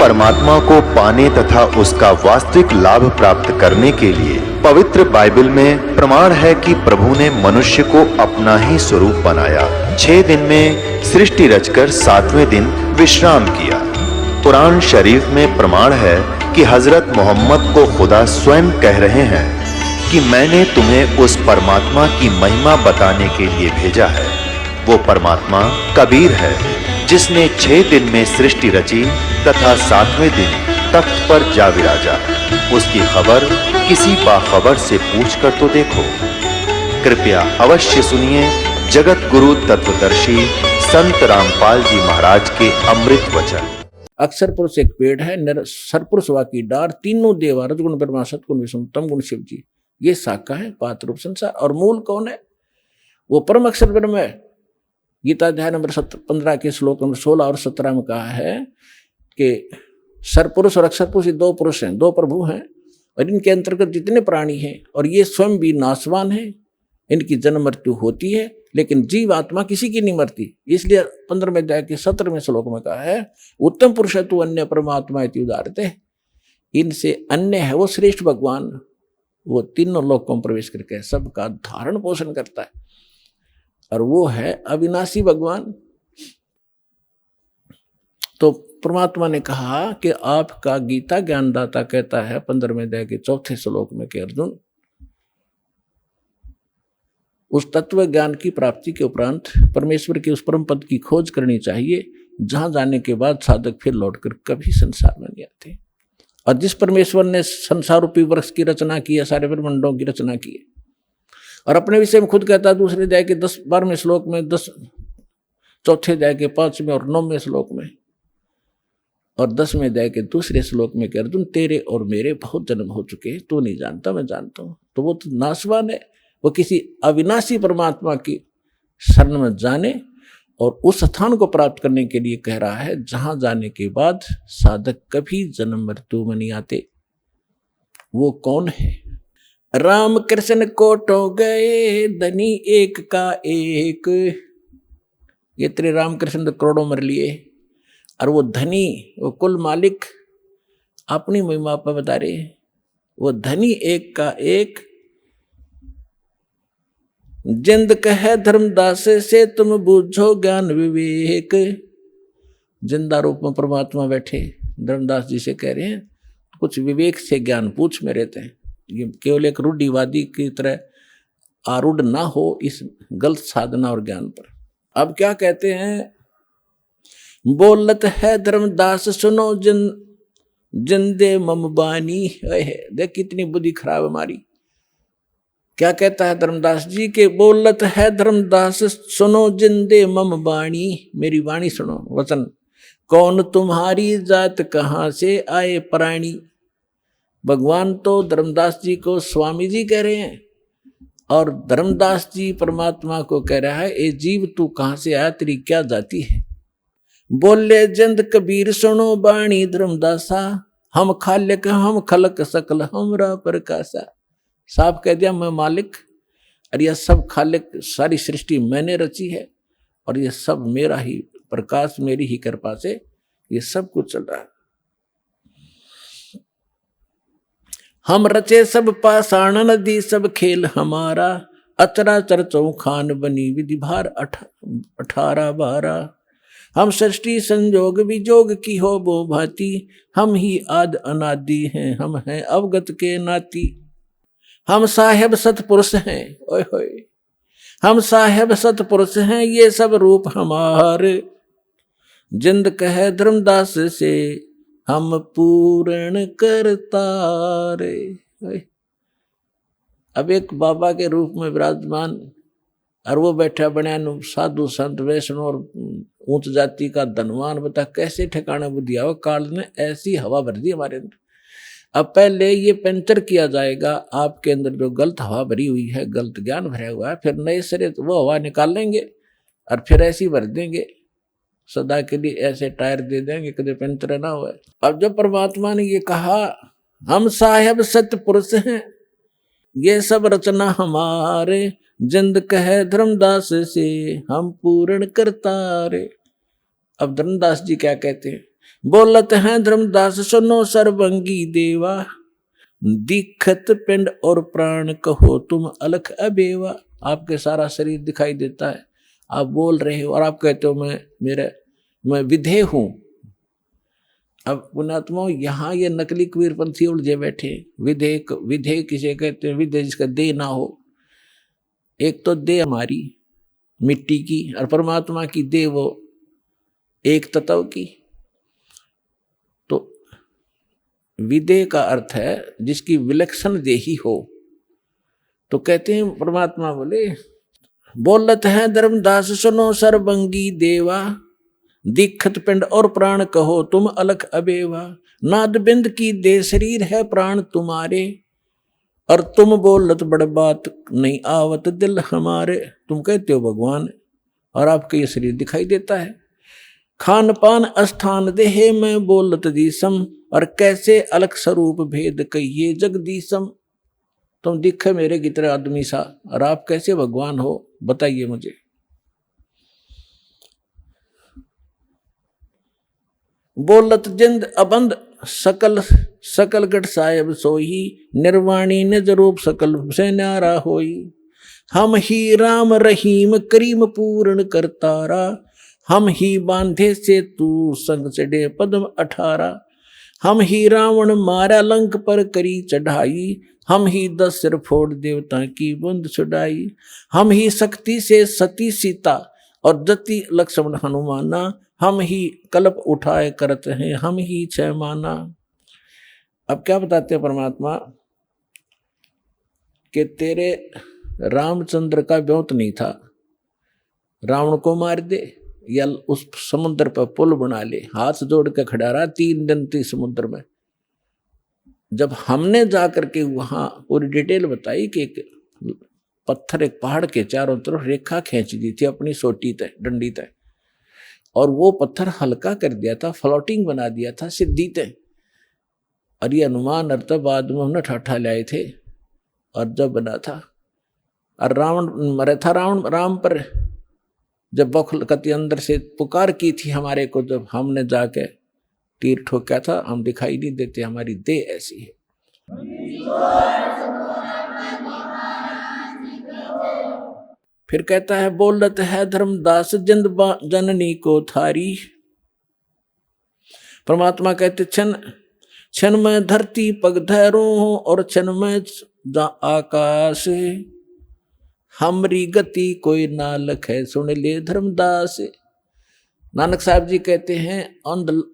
परमात्मा को पाने तथा उसका वास्तविक लाभ प्राप्त करने के लिए पवित्र बाइबल में प्रमाण है कि प्रभु ने मनुष्य को अपना ही स्वरूप बनाया। 6 दिन में सृष्टि रचकर 7वें दिन विश्राम किया। कुरान शरीफ में प्रमाण है कि हजरत मोहम्मद को खुदा स्वयं कह रहे हैं कि मैंने तुम्हें उस परमात्मा की महिमा बताने के लिए भेजा है। वो परमात्मा कबीर है जिसने 6 दिन में सृष्टि रची तथा 7वें दिन तख्त पर जा विराजा। उसकी खबर किसी बाखबर से पूछ कर तो देखो। कृपया अवश्य सुनिए जगत गुरु तत्वदर्शी संत रामपाल जी महाराज के अमृत वचन। अक्षर पुरुष एक पेड़ है, सरपुरुष वाकी डार, तीनों देवा रजगुण ब्रह्मा सतगुण विष्णु तम गुण शिव जी। ये शाखा है पात रूप संसार। और मूल कौन है? वो परम अक्षर ब्रह्म है। गीता अध्याय नंबर 15 के श्लोक नंबर 16 और 17 में कहा है कि सरपुरुष और अक्षर पुरुष 2 पुरुष हैं, 2 प्रभु हैं, और इनके अंतर्गत जितने प्राणी हैं और ये स्वयं भी नाशवान हैं। इनकी जन्म मृत्यु होती है, लेकिन जीव आत्मा किसी की नहीं मरती। इसलिए 15वें अध्याय के 17वें श्लोक में कहा है उत्तम पुरुष तु अन्य परमात्मा इति उदारते। इनसे अन्य है वो श्रेष्ठ भगवान। वो तीनों लोकों में प्रवेश करके सबका धारण पोषण करता है, और वो है अविनाशी भगवान। तो परमात्मा ने कहा कि आपका गीता ज्ञानदाता कहता है 15वें अध्याय के 4थे श्लोक में कि अर्जुन, उस तत्व ज्ञान की प्राप्ति के उपरांत परमेश्वर के उस परम पद की खोज करनी चाहिए, जहां जाने के बाद साधक फिर लौटकर कभी संसार में नहीं आते। और जिस परमेश्वर ने संसार रूपी वृक्ष की रचना की है, सारे ब्रह्मांडों की रचना की है, और अपने विषय में खुद कहता है दूसरे अध्याय के 12वें श्लोक में, 4थे अध्याय के 5वें और 9वें श्लोक में, और 10वें अध्याय के 2 श्लोक में कि अर्जुन तेरे और मेरे बहुत जन्म हो चुके, तू नहीं जानता मैं जानता हूं। तो वो तो नाशवान है, वो किसी अविनाशी परमात्मा की शरण में जाने और उस स्थान को प्राप्त करने के लिए कह रहा है जहां जाने के बाद साधक कभी जन्म मृत्यु में नहीं आते। वो कौन है? राम कृष्ण कोटो गए धनी एक का एक। ये तेरे राम कृष्ण तो करोड़ों मर लिए, और वो धनी, वो कुल मालिक अपनी महिमा पर बता रहे, वो धनी एक का एक। जिंद कहे धर्मदास से तुम बूझो ज्ञान विवेक। जिंदा रूप में परमात्मा बैठे धर्मदास जी से कह रहे हैं कुछ विवेक से ज्ञान पूछ मेरे ते। ये केवल एक रूढ़िवादी की तरह आरूढ़ ना हो इस गलत साधना और ज्ञान पर। अब क्या कहते हैं? बोलत है धर्मदास सुनो जिंदे मम बानी। देख कितनी बुद्धि खराब हमारी। क्या कहता है धर्मदास जी के? बोलत है धर्मदास सुनो जिंदे मम बाणी। मेरी वाणी सुनो, वचन। कौन तुम्हारी जात कहाँ से आए प्राणी। भगवान तो धर्मदास जी को स्वामी जी कह रहे हैं, और धर्मदास जी परमात्मा को कह रहा है ए जीव तू कहाँ से आया, तेरी क्या जाति है। बोले जिंद कबीर सुनो बाणी धर्मदासा। हम खालिक हम खलक सकल हमरा प्रकाशा। साफ कह दिया मैं मालिक, और यह सब खालिक, सारी सृष्टि मैंने रची है, और यह सब मेरा ही प्रकाश, मेरी ही कृपा से ये सब कुछ चल रहा है। हम रचे सब पाषाण नदी सब खेल हमारा। अचराचर चौखान बनी विधि भार 18-12। हम सृष्टि संजोग विजोग की हो बो भांति। हम ही आद अनादि हैं, हम हैं अवगत के नाती। हम साहेब सतपुरुष हैं, ओए होए, हम साहेब सतपुरुष हैं, ये सब रूप हमारे। जिंद कहे धर्मदास से हम पूर्ण करतारे। अब एक बाबा के रूप में विराजमान, और वो बैठा बना साधु संत वैष्णव और ऊंच जाति का धनवान। बता कैसे ठिकाना बुद्धि आओ, काल ने ऐसी हवा भर दी हमारे अंदर। अब पहले ये पंचर किया जाएगा आपके अंदर जो गलत हवा भरी हुई है, गलत ज्ञान भरा हुआ है, फिर नए सिरे वो हवा निकाल लेंगे और फिर ऐसी भर देंगे, सदा के लिए ऐसे टायर दे देंगे कभी पंचर ना हुआ। अब जब परमात्मा ने ये कहा हम साहेब सत्य पुरुष हैं, ये सब रचना हमारे। जिंद कहे धर्मदास से हम पूर्ण करतारे। अब धर्मदास जी क्या कहते हैं? बोलत हैं धर्मदास सुनो सर्वंगी देवा, दिखत पिंड और प्राण कहो तुम अलख अबेवा। आपके सारा शरीर दिखाई देता है, आप बोल रहे हो और आप कहते हो मैं विधेय हूं। अब पुणात्मा यहाँ ये नकली कबीरपंथी उलझे बैठे। विधेय किसे कहते हैं? विधेय जिसका देह ना हो। एक तो देह हमारी मिट्टी की और परमात्मा की देह वो एक तत्व की। तो विधेय का अर्थ है जिसकी विलक्षण देही हो। तो कहते हैं परमात्मा बोले, बोलत है धर्मदास सुनो सर्वंगी देवा, दिखत पिंड और प्राण कहो तुम अलख अबेवा। नाद बिंद की दे शरीर है प्राण तुम्हारे, और तुम बोलत बड़ बात नहीं आवत दिल हमारे। तुम कहते हो भगवान और आपके ये शरीर दिखाई देता है। खान पान अस्थान देहे में बोलत दीसम, और कैसे अलख स्वरूप भेद कहिए जगदीसम। तुम दिखे मेरे की तरह आदमी सा और आप कैसे भगवान हो, बताइए मुझे। बोलत जिंद अबंद सकल गट साहेब सोही, निर्वाणी निज रूप सकल से न्यारा होई। हम ही राम रहीम करीम पूर्ण करतारा, हम ही बांधे से तू संग चढ़े पद्म 18। हम ही रावण मारा लंक पर करी चढ़ाई, हम ही 10 सिर फोड़ देवता की बूंद छुड़ाई। हम ही शक्ति से सती सीता और जति लक्ष्मण हनुमाना, हम ही कल्प उठाए करते हैं हम ही 6 माना। अब क्या बताते हैं परमात्मा कि तेरे रामचंद्र का ब्योत नहीं था, रावण को मार दे या उस समुद्र पर पुल बना ले। हाथ जोड़ के खड़ा रहा 3 दिन थी समुद्र में। जब हमने जाकर के वहां पूरी डिटेल बताई कि एक पत्थर एक पहाड़ के चारों तरफ रेखा खींच दी थी अपनी सोटी तय डंडी तय, और वो पत्थर हल्का कर दिया था, फ्लोटिंग बना दिया था सिद्धि तय। और ये अनुमान अर्थ बाद में हमने ठाठा लाए थे और जब बना था। और रावण मरे था, राम पर जब बखलकती अंदर से पुकार की थी हमारे को, जब हमने जाके तीर ठोका था, हम दिखाई नहीं देते, हमारी देह ऐसी है। फिर कहता है बोलत है धर्मदास जिंद जननी को थारी। परमात्मा कहते क्षण में धरती पग धैरूं और क्षण में आकाश, हमरी गति कोई ना लखे सुन ले धर्मदास। नानक साहब जी कहते हैं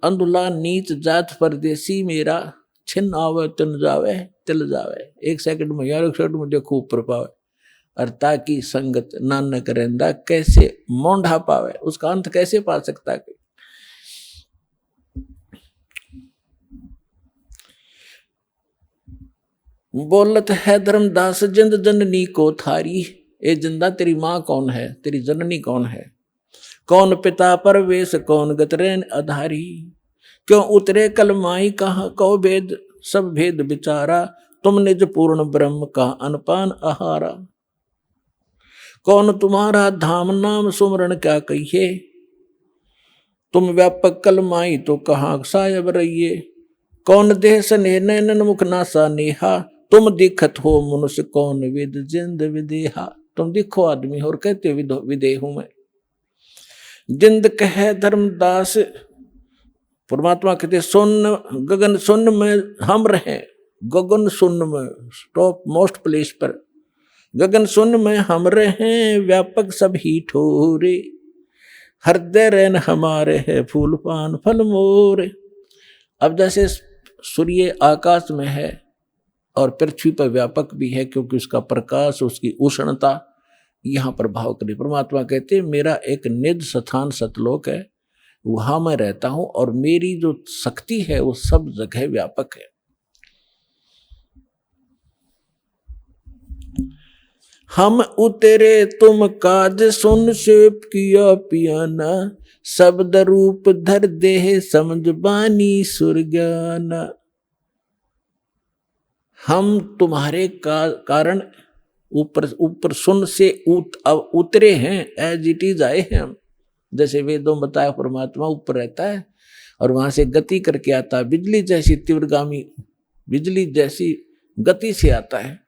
अंधुला नीच जात परदेसी मेरा, छिन आवे तिन जावे तिल जावे। 1 सेकंड में यार 1 सेकंड में देखो ऊपर पावे, और ताकि संगत नानक रहंदा कैसे मोंढा पावे, उसका अंत कैसे पा सकता है। बोलत है धर्मदास जिंद जननी को थारी। ए जिंदा तेरी माँ कौन है, तेरी जननी कौन है? कौन पिता परवेश कौन गतरेन आधारी, क्यों उतरे कल माई कहाँ कहो भेद सब भेद विचारा, तुम निज पूर्ण ब्रह्म का अनपान आहारा। कौन तुम्हारा धाम नाम सुमरण क्या कहिए, तुम व्यापक कल माई तो कहाँ सायब रहिए। कौन देह स्नेह नैनन मुख नासा नेहा, तुम दिखत हो मनुष्य कौन विद जिंद विदेहा। तुम दिखो आदमी और कहते विदेह हूं मैं। जिंद कहे धर्मदास, परमात्मा कहते सुन गगन सुन में हम रहे, गगन सुन में टॉप मोस्ट प्लेस पर, गगन सुन में हम रहे व्यापक सभी ठोरे, हृदय रैन हमारे है फूल पान फल मोरे। अब जैसे सूर्य आकाश में है और पृथ्वी पर व्यापक भी है, क्योंकि उसका प्रकाश उसकी उष्णता यहाँ पर भाव करी। परमात्मा कहते हैं मेरा एक निज स्थान सतलोक है, वहां मैं रहता हूं और मेरी जो शक्ति है वो सब जगह व्यापक है। हम उतरे तुम काज सुन सेप किया पियाना, शब्द रूप धर देह समझ बानी सुरज्ञाना। हम तुम्हारे कारण ऊपर सुन से उतरे हैं, एज इट इज आए हैं हम। जैसे वेदों बताया परमात्मा ऊपर रहता है और वहां से गति करके आता है, बिजली जैसी तीव्रगामी, बिजली जैसी गति से आता है।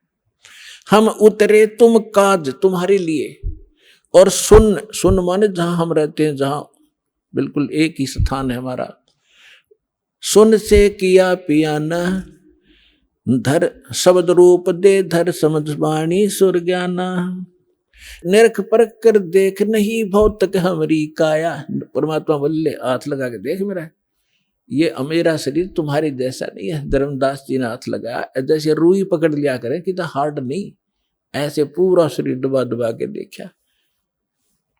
हम उतरे तुम काज तुम्हारे लिए, और सुन, सुन माने जहां हम रहते हैं, जहां बिल्कुल एक ही स्थान है हमारा। सुन से किया पियाना, धर शब्द रूप दे धर समझ वाणी सुर ज्ञाना। निरख परख कर देख नहीं भौतक हमरी काया। परमात्मा बोले हाथ लगा के देख मेरा, ये मेरा शरीर तुम्हारे जैसा नहीं है। धर्मदास जी ने हाथ लगाया, जैसे रुई पकड़ लिया करे कि तो हार्ड नहीं, ऐसे पूरा शरीर दबा दबा के देखा।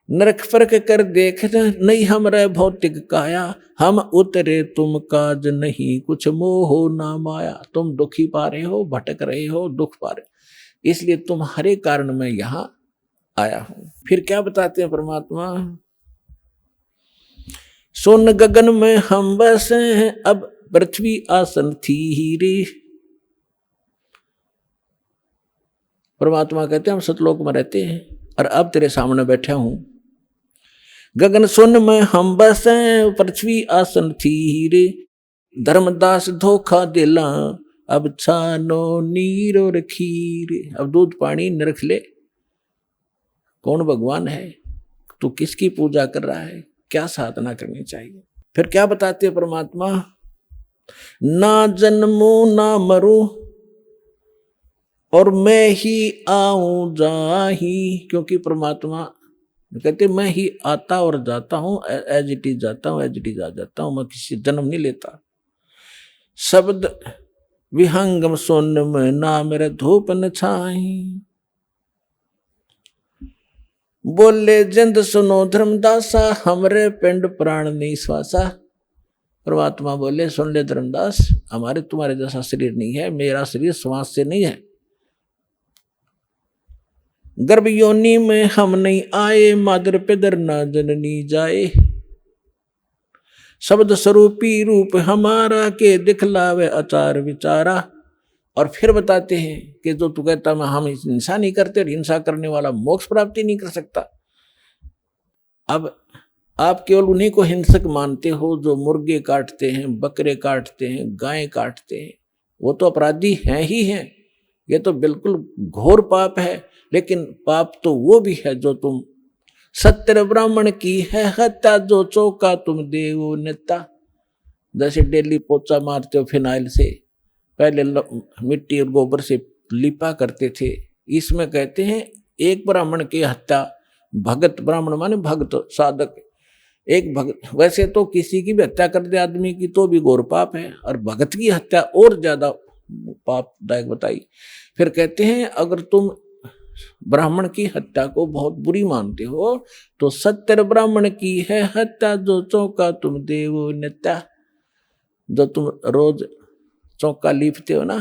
नरक परख कर देख नहीं हमरा भौतिक काया, हम उतरे तुम काज नहीं कुछ मोह ना माया। तुम दुखी पा रहे हो, भटक रहे हो, दुख पा रहे, इसलिए तुम्हारे कारण मैं यहां आया हूं। फिर क्या बताते हैं परमात्मा, सोन गगन में हम बसे हैं, अब पृथ्वी आसन थी हीरे। परमात्मा कहते हैं हम सतलोक में रहते हैं और अब तेरे सामने बैठा हूं। गगन सुन में हम बसे, पृथ्वी आसन थी हीरे। धर्मदास धोखा दिला, अब छानो नीर और खीर। अब दूध पानी निरख ले, कौन भगवान है, तू किसकी पूजा कर रहा है, क्या साधना करनी चाहिए। फिर क्या बताते हैं परमात्मा, ना जन्मू ना मरू और मैं ही आऊं जाही। क्योंकि परमात्मा कहते मैं ही आता और जाता हूं, एज इट इज जाता हूं, एज इट इज आ जाता हूं, मैं किसी जन्म नहीं लेता। शब्द विहंगम सोन में ना मेरे धूप न छाई। बोले जिंद सुनो धर्मदासा, हमरे पिंड प्राण नहीं श्वासा। परमात्मा बोले सुन ले धर्मदास, हमारे तुम्हारे जैसा शरीर नहीं है, मेरा शरीर श्वास से नहीं है। गर्भ योनि में हम नहीं आए, मादर पिदर ना जननी जाए। शब्द स्वरूपी रूप हमारा, के दिखलावे आचार विचारा। और फिर बताते हैं कि जो तू कहता मैं हम हिंसा नहीं करते, और हिंसा करने वाला मोक्ष प्राप्ति नहीं कर सकता। अब आप केवल उन्हीं को हिंसक मानते हो जो मुर्गे काटते हैं, बकरे काटते हैं, गायें काटते हैं, वो तो अपराधी हैं ही हैं, ये तो बिल्कुल घोर पाप है। लेकिन पाप तो वो भी है जो तुम सत्य ब्राह्मण की है हत्या, जो चौका तुम देवो नेता। जैसे डेली पोचा मारते हो फिनाइल से, पहले मिट्टी और गोबर से लिपा करते थे, इसमें कहते हैं एक ब्राह्मण की हत्या, भगत, ब्राह्मण माने भक्त साधक, एक भगत। वैसे तो किसी की भी हत्या कर दे आदमी की तो भी घोर पाप है, और भगत की हत्या और ज्यादा पापदायक बताई। फिर कहते हैं अगर तुम ब्राह्मण की हत्या को बहुत बुरी मानते हो तो सत्य ब्राह्मण की है हत्या, जो चौका तुम देवो नेता। जो तुम रोज चौका लीपते हो ना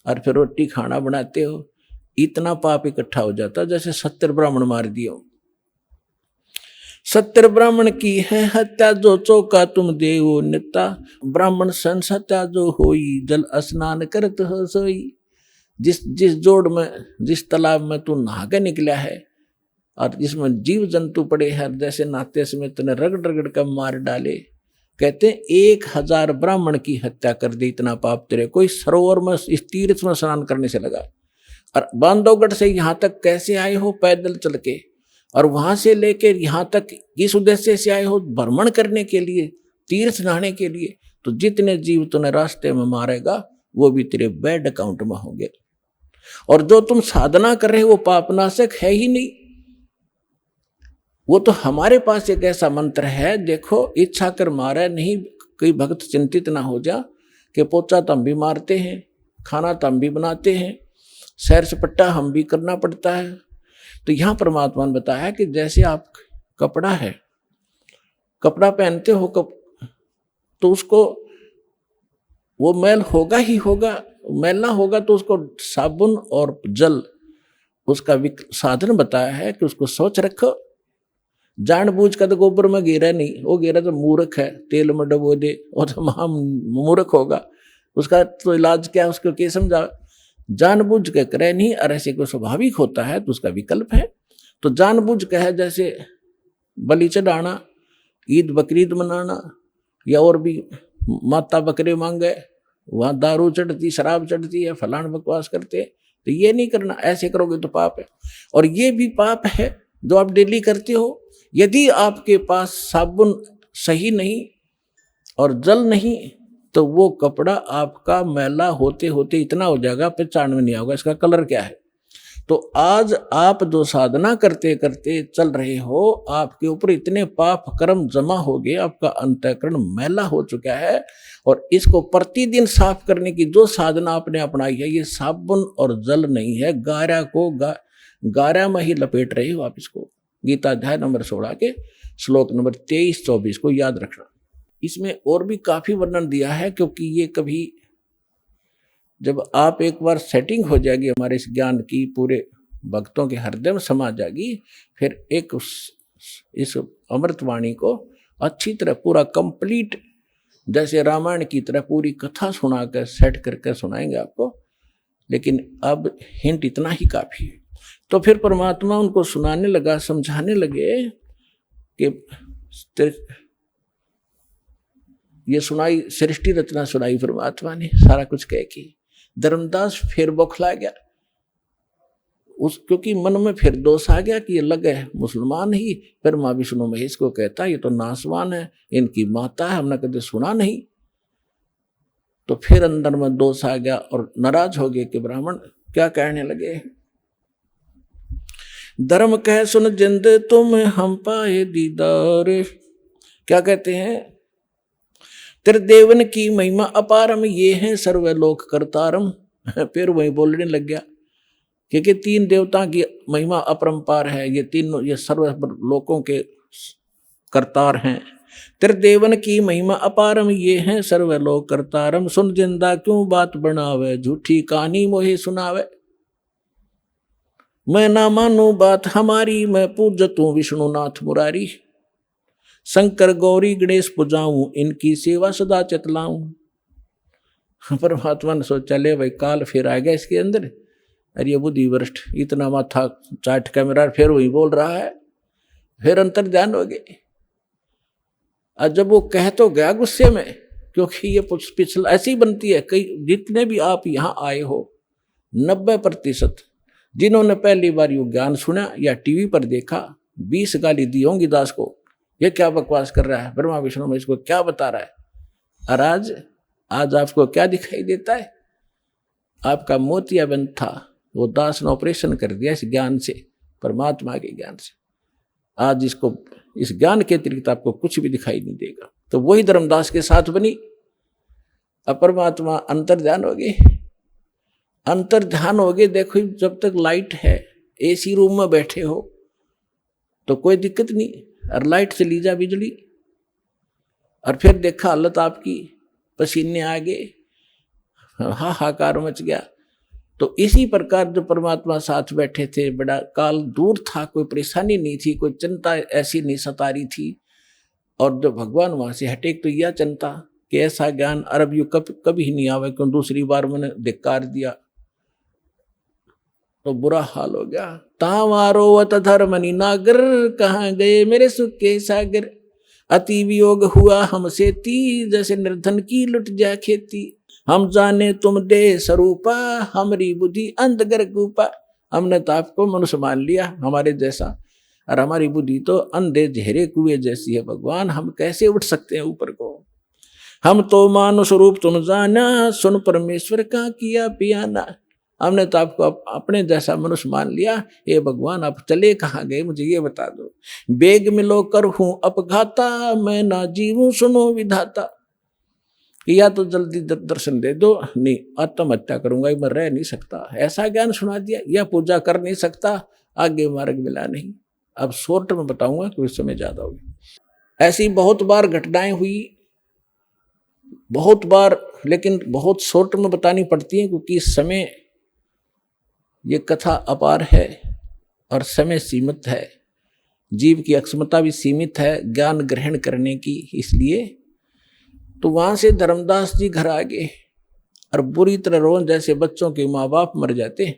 और फिर रोटी खाना बनाते हो, इतना पाप इकट्ठा हो जाता जैसे 70 ब्राह्मण मार दियो। 70 ब्राह्मण की है हत्या, जो चौका तुम देवो नेता। ब्राह्मण सन सत्या जो होई, जल स्नान करत हो सोई। जिस जोड़ में, जिस तालाब में तू नहा के निकला है और जिसमें जीव जंतु पड़े हैं, जैसे नहाते समय तूने रगड़ रगड़ कर मार डाले। कहते 1000 ब्राह्मण की हत्या कर दी, इतना पाप तेरे कोई सरोवर में, इस तीर्थ में स्नान करने से लगा। और बांधवगढ़ से यहाँ तक कैसे आए हो, पैदल चल के, और वहां से लेके यहाँ तक किस उद्देश्य से आए हो, भ्रमण करने के लिए, तीर्थ नहाने के लिए। तो जितने जीव तूने रास्ते में मारेगा वो भी तेरे बैड अकाउंट में होंगे। और जो तुम साधना कर रहे हो वो पापनाशक है ही नहीं। वो तो हमारे पास एक ऐसा मंत्र है, देखो इच्छा कर मारे नहीं। कोई भक्त चिंतित ना हो जा कि पोचा तो हम भी मारते हैं, खाना तो हम भी बनाते हैं, सैर सपट्टा हम भी करना पड़ता है। तो यहाँ परमात्मा ने बताया कि जैसे आप कपड़ा है, कपड़ा पहनते हो तो उसको वो मैल होगा ही होगा, मैल ना होगा तो उसको साबुन और जल उसका साधन बताया है कि उसको स्वच्छ रखो। जानबूझ कर तो गोबर में गिरा नहीं, वो गिरा तो मूर्ख है, तेल में डबो दे, वो तो महा मूर्ख होगा। उसका तो इलाज क्या है, उसको क्या समझा। जानबूझ के करे नहीं, और ऐसे को स्वाभाविक होता है तो उसका विकल्प है। तो जानबूझ के है जैसे बलि चढ़ाना, ईद बकरीद मनाना, या और भी माता बकरे मांगे, वहां दारू चढ़ती, शराब चढ़ती है, फलान बकवास करते, तो ये नहीं करना। ऐसे करोगे तो पाप है। और ये भी पाप है जो आप डेली करते हो। यदि आपके पास साबुन सही नहीं और जल नहीं, तो वो कपड़ा आपका मैला होते होते इतना हो जाएगा, पहचान में नहीं आएगा इसका कलर क्या है। तो आज आप जो साधना करते करते चल रहे हो, आपके ऊपर इतने पाप कर्म जमा हो गए, आपका अंतःकरण मैला हो चुका है। और इसको प्रतिदिन साफ करने की जो साधना आपने अपनाई है, ये साबुन और जल नहीं है, गारा को गारा में ही लपेट रहे हो आप इसको। गीता अध्याय नंबर 16 के श्लोक नंबर 23-24 को याद रखना। इसमें और भी काफी वर्णन दिया है, क्योंकि ये कभी जब आप एक बार सेटिंग हो जाएगी हमारे इस ज्ञान की, पूरे भक्तों के हृदय में समा जाएगी, फिर एक इस अमृतवाणी को अच्छी तरह पूरा कंप्लीट, जैसे रामायण की तरह पूरी कथा सुना कर सेट करके सुनाएंगे आपको। लेकिन अब हिंट इतना ही काफी है। तो फिर परमात्मा उनको सुनाने लगा, समझाने लगे कि ये सुनाई, सृष्टि रचना सुनाई परमात्मा ने, सारा कुछ कह के धर्मदास फिर बौखला गया क्योंकि मन में फिर दोष आ गया कि ये लगे मुसलमान ही, फिर माँ विष्णु महेश को कहता ये तो नासवान है, इनकी माता है, हमने कभी सुना नहीं। तो फिर अंदर में दोष आ गया और नाराज हो गए कि ब्राह्मण क्या कहने लगे। धर्म कह सुन जिंद तुम हम पाए दीदार, क्या कहते हैं, तेरे देवन की महिमा अपारम, ये है सर्वलोक करतारम। फिर वही बोलने लग गया क्योंकि तीन देवता की महिमा अपरंपार है, ये तीनों ये सर्व लोकों के करतार हैं। तेरे देवन की महिमा अपारम, ये है सर्वलोक करतारम। सुन जिंदा क्यों बात बनावे, झूठी कहानी मोहे सुनावे। मैं ना मानू बात हमारी, मैं पूजतू विष्णुनाथ मुरारी। शंकर गौरी गणेश पुजाऊं, इनकी सेवा सदा चतलाऊं। परमात्मा ने सोचा ले भाई काल फिर आ गया इसके अंदर, अरे ये बुद्धि भ्रष्ट, इतना माथा चाट के मेरा फिर वही बोल रहा है। फिर अंतर ध्यान हो गए। और जब वो कह तो गया गुस्से में, क्योंकि ये पिछला ऐसी बनती है, कई जितने भी आप यहाँ आए हो 90% जिन्होंने पहली बार ये ज्ञान सुना या टीवी पर देखा, 20 गाली दी होंगी दास को, ये क्या बकवास कर रहा है, ब्रह्मा विष्णु में इसको क्या बता रहा है। और आज आपको क्या दिखाई देता है, आपका मोतियाबिंद था, वो दास ने ऑपरेशन कर दिया इस ज्ञान से, परमात्मा के ज्ञान से। आज इसको, इस ज्ञान के अतिरिक्त आपको कुछ भी दिखाई नहीं देगा। तो वही धर्मदास के साथ बनी। अब परमात्मा अंतर ध्यान हो गए, अंतर ध्यान हो गए। देखो जब तक लाइट है, एसी रूम में बैठे हो तो कोई दिक्कत नहीं, और लाइट से ली जा बिजली, और फिर देखा हालत आपकी, पसीने आ गए, हाहाकार मच गया। तो इसी प्रकार जो परमात्मा साथ बैठे थे, बड़ा काल दूर था, कोई परेशानी नहीं थी, कोई चिंता ऐसी नहीं सता रही थी। और जब भगवान वहां से हटे तो यह चिंता कि ऐसा ज्ञान अरब युग कभी नहीं आवे, क्यों दूसरी बार मैंने धिक्कार दिया तो बुरा हाल हो गया। तावारोवत धर्मनि नागर, कहाँ गए मेरे सुख के सागर। अति वियोग हुआ हमसे ती, जैसे निर्धन की लुट जा खेती। हम जाने तुम दे स्वरूपा, हमारी बुद्धि अंधगर कूपा। हमने तो आपको मनुष्य मान लिया हमारे जैसा, और हमारी बुद्धि तो अंधे झेरे कुएं जैसी है। भगवान हम कैसे उठ सकते हैं ऊपर को। हम तो मानो स्वरूप तुम जाना, सुन परमेश्वर का किया पियाना। हमने तो आपको अपने जैसा मनुष्य मान लिया। ये भगवान आप चले कहाँ गए, मुझे ये बता दो। बेग मिलो कर हूं अपघाता, मैं ना जीवूं सुनो विधाता। या तो जल्दी दर्शन दे दो, नहीं आत्महत्या करूंगा, मैं रह नहीं सकता। ऐसा ज्ञान सुना दिया, या पूजा कर नहीं सकता, आगे मार्ग मिला नहीं। अब शॉर्ट में बताऊंगा कि उस समय ज्यादा होगी। ऐसी बहुत बार घटनाएं हुई, बहुत बार, लेकिन बहुत शॉर्ट में बतानी पड़ती है क्योंकि समय, ये कथा अपार है और समय सीमित है, जीव की अक्षमता भी सीमित है ज्ञान ग्रहण करने की। इसलिए तो वहां से धर्मदास जी घर आ गए और बुरी तरह रोन, जैसे बच्चों के माँ बाप मर जाते।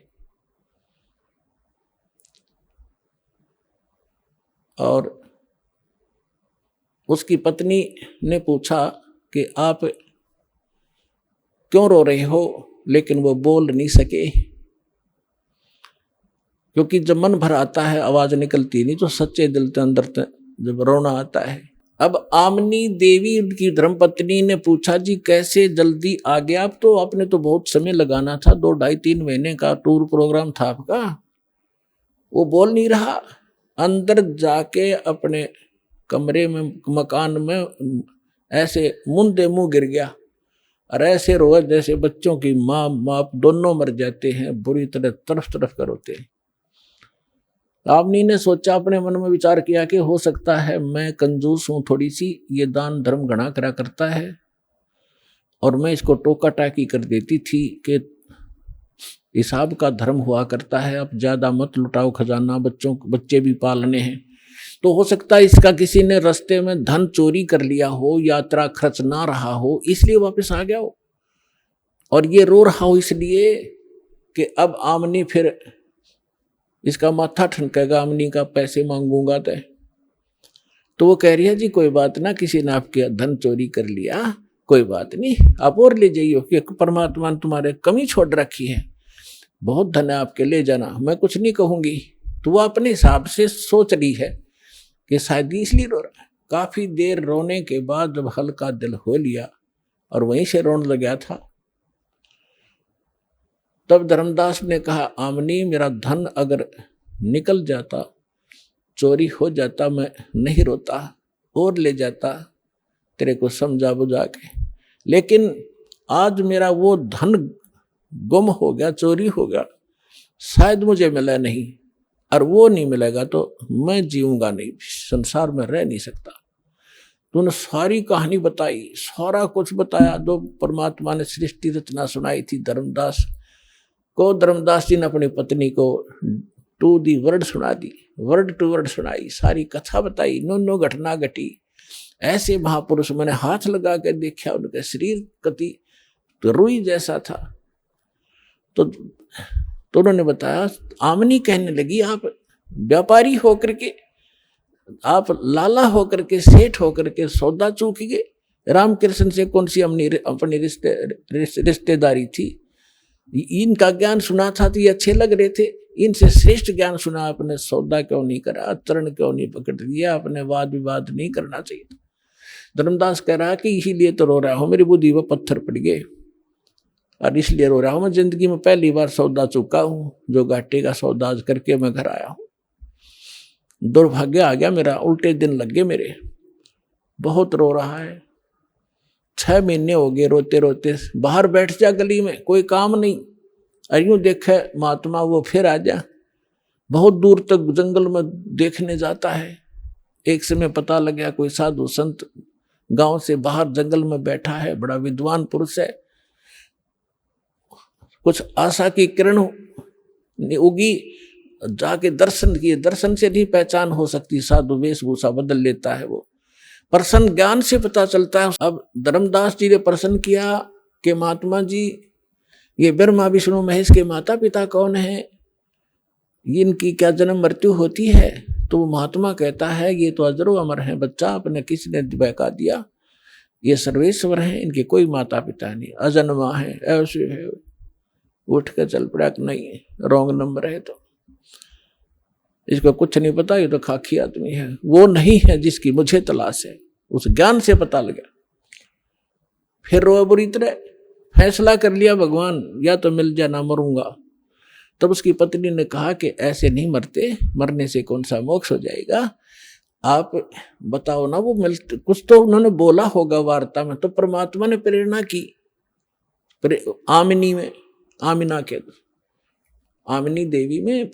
और उसकी पत्नी ने पूछा कि आप क्यों रो रहे हो, लेकिन वो बोल नहीं सके, क्योंकि जब मन भर आता है आवाज निकलती नहीं, तो सच्चे दिल के अंदर जब रोना आता है। अब आमनी देवी उनकी धर्मपत्नी ने पूछा, जी कैसे जल्दी आ गया, आप तो आपने तो बहुत समय लगाना था, 2 ढाई 3 महीने का टूर प्रोग्राम था आपका। वो बोल नहीं रहा, अंदर जाके अपने कमरे में मकान में ऐसे मुंदे मुंह गिर गया और ऐसे रोए जैसे बच्चों की माँ बाप दोनों मर जाते हैं, बुरी तरह तरफ तरफ कर होते हैं। आमनी ने सोचा, अपने मन में विचार किया कि हो सकता है मैं कंजूस हूं थोड़ी सी, ये दान धर्म घना करा करता है और मैं इसको टोका टाकी कर देती थी कि हिसाब का धर्म हुआ करता है, अब ज्यादा मत लुटाओ खजाना, बच्चे भी पालने हैं। तो हो सकता है इसका किसी ने रास्ते में धन चोरी कर लिया हो, यात्रा खर्च ना रहा हो, इसलिए वापस आ गया हो, और ये रो रहा हो इसलिए कि अब आमनी फिर इसका माथा ठनकेगा, आमनी का पैसे मांगूंगा तो वो कह रही है, जी कोई बात ना, किसी ने आपके धन चोरी कर लिया, कोई बात नहीं, आप और ले जाइए, कि परमात्मा ने तुम्हारे कमी छोड़ रखी है, बहुत धन है आपके, ले जाना, मैं कुछ नहीं कहूंगी। तो वो अपने हिसाब से सोच रही है कि शायद इसलिए रो रहा है। काफी देर रोने के बाद जब हल्का दिल हो लिया और वहीं से रोने लगा था, तब धर्मदास ने कहा, आमनी मेरा धन अगर निकल जाता, चोरी हो जाता, मैं नहीं रोता और ले जाता तेरे को समझा बुझा के, लेकिन आज मेरा वो धन गुम हो गया, चोरी हो गया, शायद मुझे मिला नहीं, और वो नहीं मिलेगा तो मैं जीऊंगा नहीं, संसार में रह नहीं सकता। तूने सारी कहानी बताई, सारा कुछ बताया, जो परमात्मा ने सृष्टि रचना सुनाई थी धर्मदास को। धर्मदास जी ने अपनी पत्नी को टू दी वर्ड सुना दी, वर्ड टू वर्ड सुनाई, सारी कथा बताई, नो घटना घटी। ऐसे महापुरुष मैंने हाथ लगा कर देखा, उनका शरीर कति तो रुई जैसा था। तो उन्होंने बताया, आमनी कहने लगी, आप व्यापारी होकर के, आप लाला होकर के, सेठ होकर के सौदा चूक गए, रामकृष्ण से कौन सी अपनी रिश्तेदारी थी, इनका ज्ञान सुना था तो ये अच्छे लग रहे थे, इनसे श्रेष्ठ ज्ञान सुना, आपने सौदा क्यों नहीं करा, चरण क्यों नहीं पकड़ लिया, आपने वाद विवाद नहीं करना चाहिए। धर्मदास कह रहा कि इसीलिए तो रो रहा हूं, मेरी बुद्धि वो पत्थर पड़ गए और इसलिए रो रहा हूं, मैं जिंदगी में पहली बार सौदा चुका हूं, जो घाटे का सौदा करके मैं घर आया हूं। दुर्भाग्य आ गया मेरा, उल्टे दिन लग गए मेरे, बहुत रो रहा है, 6 महीने हो गए रोते रोते। बाहर बैठ जा गली में, कोई काम नहीं, अयूं देखे महात्मा वो फिर आ जा, बहुत दूर तक जंगल में देखने जाता है। एक समय पता लग गया कोई साधु संत गांव से बाहर जंगल में बैठा है, बड़ा विद्वान पुरुष है, कुछ आशा की किरण उगी, जाके दर्शन किए, दर्शन से नहीं पहचान हो सकती, साधु वेशभूषा बदल लेता है वो, प्रसन्न ज्ञान से पता चलता है। अब धर्मदास जी ने प्रश्न किया कि महात्मा जी, ये ब्रह्मा विष्णु महेश के माता पिता कौन है, इनकी क्या जन्म मृत्यु होती है? तो वो महात्मा कहता है, ये तो अजरो अमर है बच्चा, अपने किसी ने बहका दिया, ये सर्वेश्वर है, इनके कोई माता पिता नहीं, अजन्मा है, ऐसे है। उठ कर चल पड़ा कि नहीं, रॉन्ग नंबर है, तो इसको कुछ नहीं पता, ये तो खाकी आदमी है, वो नहीं है जिसकी मुझे तलाश है। उस ज्ञान से पता लगा, फिर रो बुरी तरह, फैसला कर लिया भगवान या तो मिल जा, ना मरूंगा। तब उसकी पत्नी ने कहा कि ऐसे नहीं मरते, मरने से कौन सा मोक्ष हो जाएगा, आप बताओ ना, वो मिलते कुछ तो उन्होंने बोला होगा वार्ता में, तो परमात्मा ने प्रेरणा की आमिनी में, आमिना के आमिनी देवी में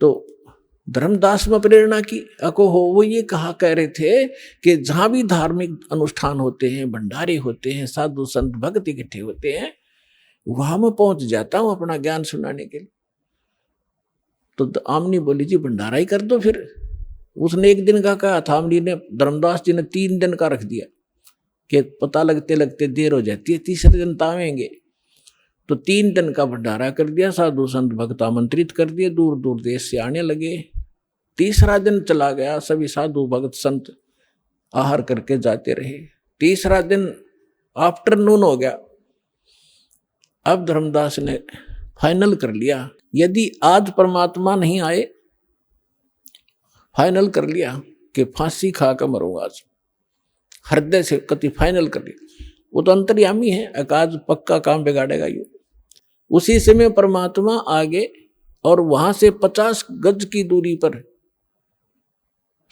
तो धर्मदास में प्रेरणा की। अको हो वो ये कह रहे थे कि जहां भी धार्मिक अनुष्ठान होते हैं, भंडारे होते हैं, साधु संत भक्त इकट्ठे होते हैं, वहां मैं पहुंच जाता हूं अपना ज्ञान सुनाने के लिए। तो आमनी बोली, जी भंडारा ही कर दो फिर। उसने 1 दिन का कहा था, आमनी ने, धर्मदास जी ने 3 दिन का रख दिया कि पता लगते लगते देर हो जाती है, तीसरे दिन तावेंगे। तो 3 दिन का भंडारा कर दिया, साधु संत भक्त आमंत्रित कर दिए, दूर दूर देश से आने लगे। तीसरा दिन चला गया, सभी साधु भगत संत आहार करके जाते रहे। तीसरा दिन आफ्टरनून हो गया। अब धर्मदास ने फाइनल कर लिया, यदि आज परमात्मा नहीं आए, फाइनल कर लिया कि फांसी खा कर मरूंगा आज, हृदय से कति फाइनल कर लिया। वो तो अंतर्यामी है, आज पक्का काम बिगाड़ेगा ये। उसी समय परमात्मा आगे और वहां से 50 गज की दूरी पर,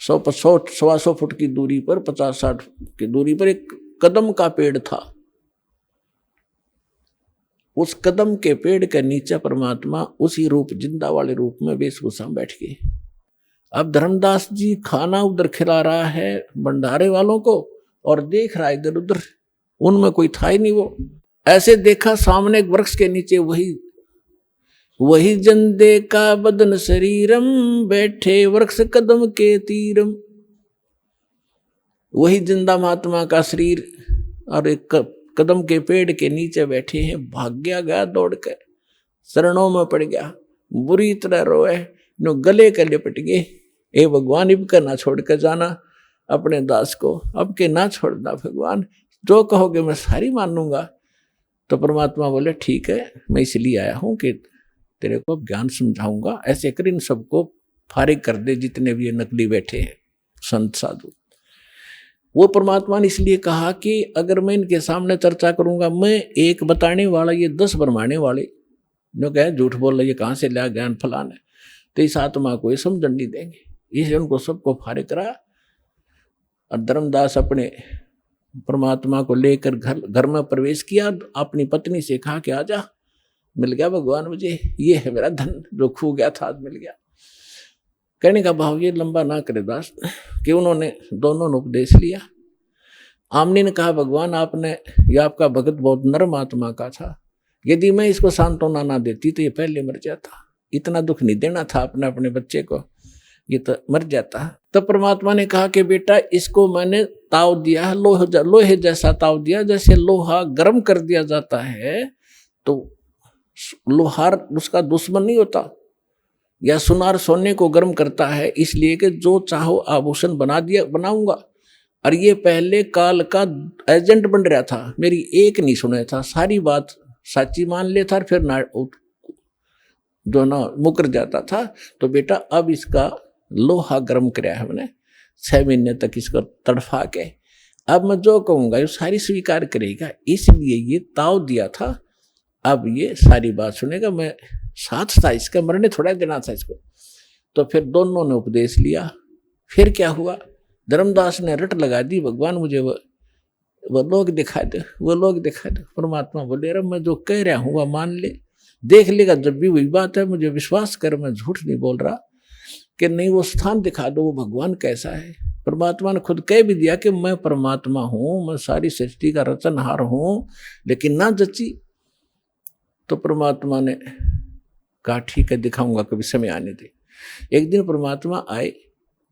100-125 फुट की दूरी पर, 50-60 की दूरी पर एक कदम का पेड़ था। उस कदम के पेड़ के नीचे परमात्मा उसी रूप, जिंदा वाले रूप में वेशभूषा में बैठ गए। अब धर्मदास जी खाना उधर खिला रहा है भंडारे वालों को और देख रहा है इधर उधर, उनमें कोई था ही नहीं। वो ऐसे देखा सामने एक वृक्ष के नीचे वही जन देखा बदन शरीरम, बैठे वृक्ष कदम के तीरम। वही जिंदा महात्मा का शरीर और एक कदम के पेड़ के नीचे बैठे हैं। भाग्या गया दौड़ कर, शरणों में पड़ गया, बुरी तरह रोए, नो गले के लिपट गए। ए भगवान, इब का ना छोड़ कर जाना अपने दास को, अब के ना छोड़ना भगवान, जो कहोगे मैं सारी मानूंगा। तो परमात्मा बोले ठीक है, मैं इसलिए आया हूं कि तेरे को ज्ञान समझाऊंगा, ऐसे कर इन सबको फारिग कर दे जितने भी ये नकली बैठे हैं संत साधु। वो परमात्मा ने इसलिए कहा कि अगर मैं इनके सामने चर्चा करूंगा, मैं एक बताने वाला, ये 10 भरमाने वाले जो कहे झूठ बोल रहे, ये कहाँ से लिया ज्ञान फलान है, तो इस आत्मा को ये समझन नहीं देंगे। इसलिए उनको सबको फारिग करा। और धर्मदास अपने परमात्मा को लेकर घर में प्रवेश किया। अपनी पत्नी से कहा कि आजा, मिल गया भगवान मुझे, ये है मेरा धन जो खो गया था, आज मिल गया। कहने का भाव ये लंबा ना करे दास, कि उन्होंने दोनों ने उपदेश लिया। आमनी ने कहा भगवान आपने, ये आपका भगत बहुत नरम आत्मा का था, यदि मैं इसको सांत्वना ना देती तो ये पहले मर जाता, इतना दुख नहीं देना था अपने बच्चे को, ये तो मर जाता। तो परमात्मा ने कहा कि बेटा इसको मैंने ताव दिया है, लोहे जैसा ताव दिया। जैसे लोहा गर्म कर दिया जाता है तो लोहार उसका दुश्मन नहीं होता, या सुनार सोने को गर्म करता है, इसलिए कि जो चाहो आभूषण बनाऊंगा। और ये पहले काल का एजेंट बन रहा था, मेरी एक नहीं सुना था, सारी बात साची मान लेता और फिर जो ना मुकर जाता था। तो बेटा अब इसका लोहा गर्म कराया है मैंने, 6 महीने तक इसको तड़फा के, अब मैं जो कहूँगा ये सारी स्वीकार करेगा, इसलिए ये ताव दिया था। अब ये सारी बात सुनेगा, मैं साथ था इसका, मरने थोड़ा देना था इसको। तो फिर दोनों ने उपदेश लिया। फिर क्या हुआ, धर्मदास ने रट लगा दी, भगवान मुझे वो लोग दिखा दे, वो लोग दिखा दे। परमात्मा बोले अरे मैं जो कह रहा हूँ वह मान ले, देख लेगा जब भी वही बात है, मुझे विश्वास कर, मैं झूठ नहीं बोल रहा, कि नहीं वो स्थान दिखा दो, वो भगवान कैसा है। परमात्मा ने खुद कह भी दिया कि मैं परमात्मा हूँ, मैं सारी सृष्टि का रचनहार हूँ, लेकिन ना जची। तो परमात्मा ने कहा ठीक है दिखाऊंगा, कभी समय आने दे। एक दिन परमात्मा आए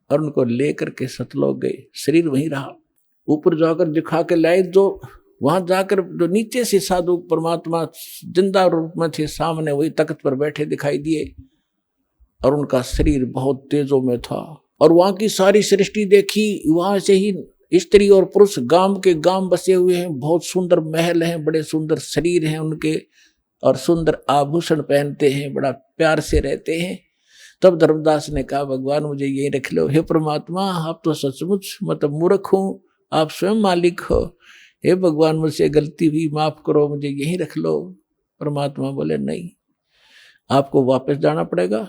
और उनको लेकर के सतलोक गए, शरीर वहीं रहा। ऊपर जाकर दिखा के लाए, जो वहां जाकर जो नीचे से साधु परमात्मा जिंदा रूप में थे, सामने वही तख्त पर बैठे दिखाई दिए, और उनका शरीर बहुत तेजों में था। और वहां की सारी सृष्टि देखी, वहां से ही स्त्री और पुरुष गांव के गांव बसे हुए हैं, बहुत सुंदर महल हैं, बड़े सुंदर शरीर हैं उनके, और सुंदर आभूषण पहनते हैं, बड़ा प्यार से रहते हैं। तब धर्मदास ने कहा भगवान मुझे यही रख लो, हे परमात्मा आप तो सचमुच मतलब मूर्ख हूँ, आप स्वयं मालिक हो, हे भगवान मुझसे गलती हुई, माफ करो, मुझे यही रख लो। परमात्मा बोले नहीं, आपको वापस जाना पड़ेगा,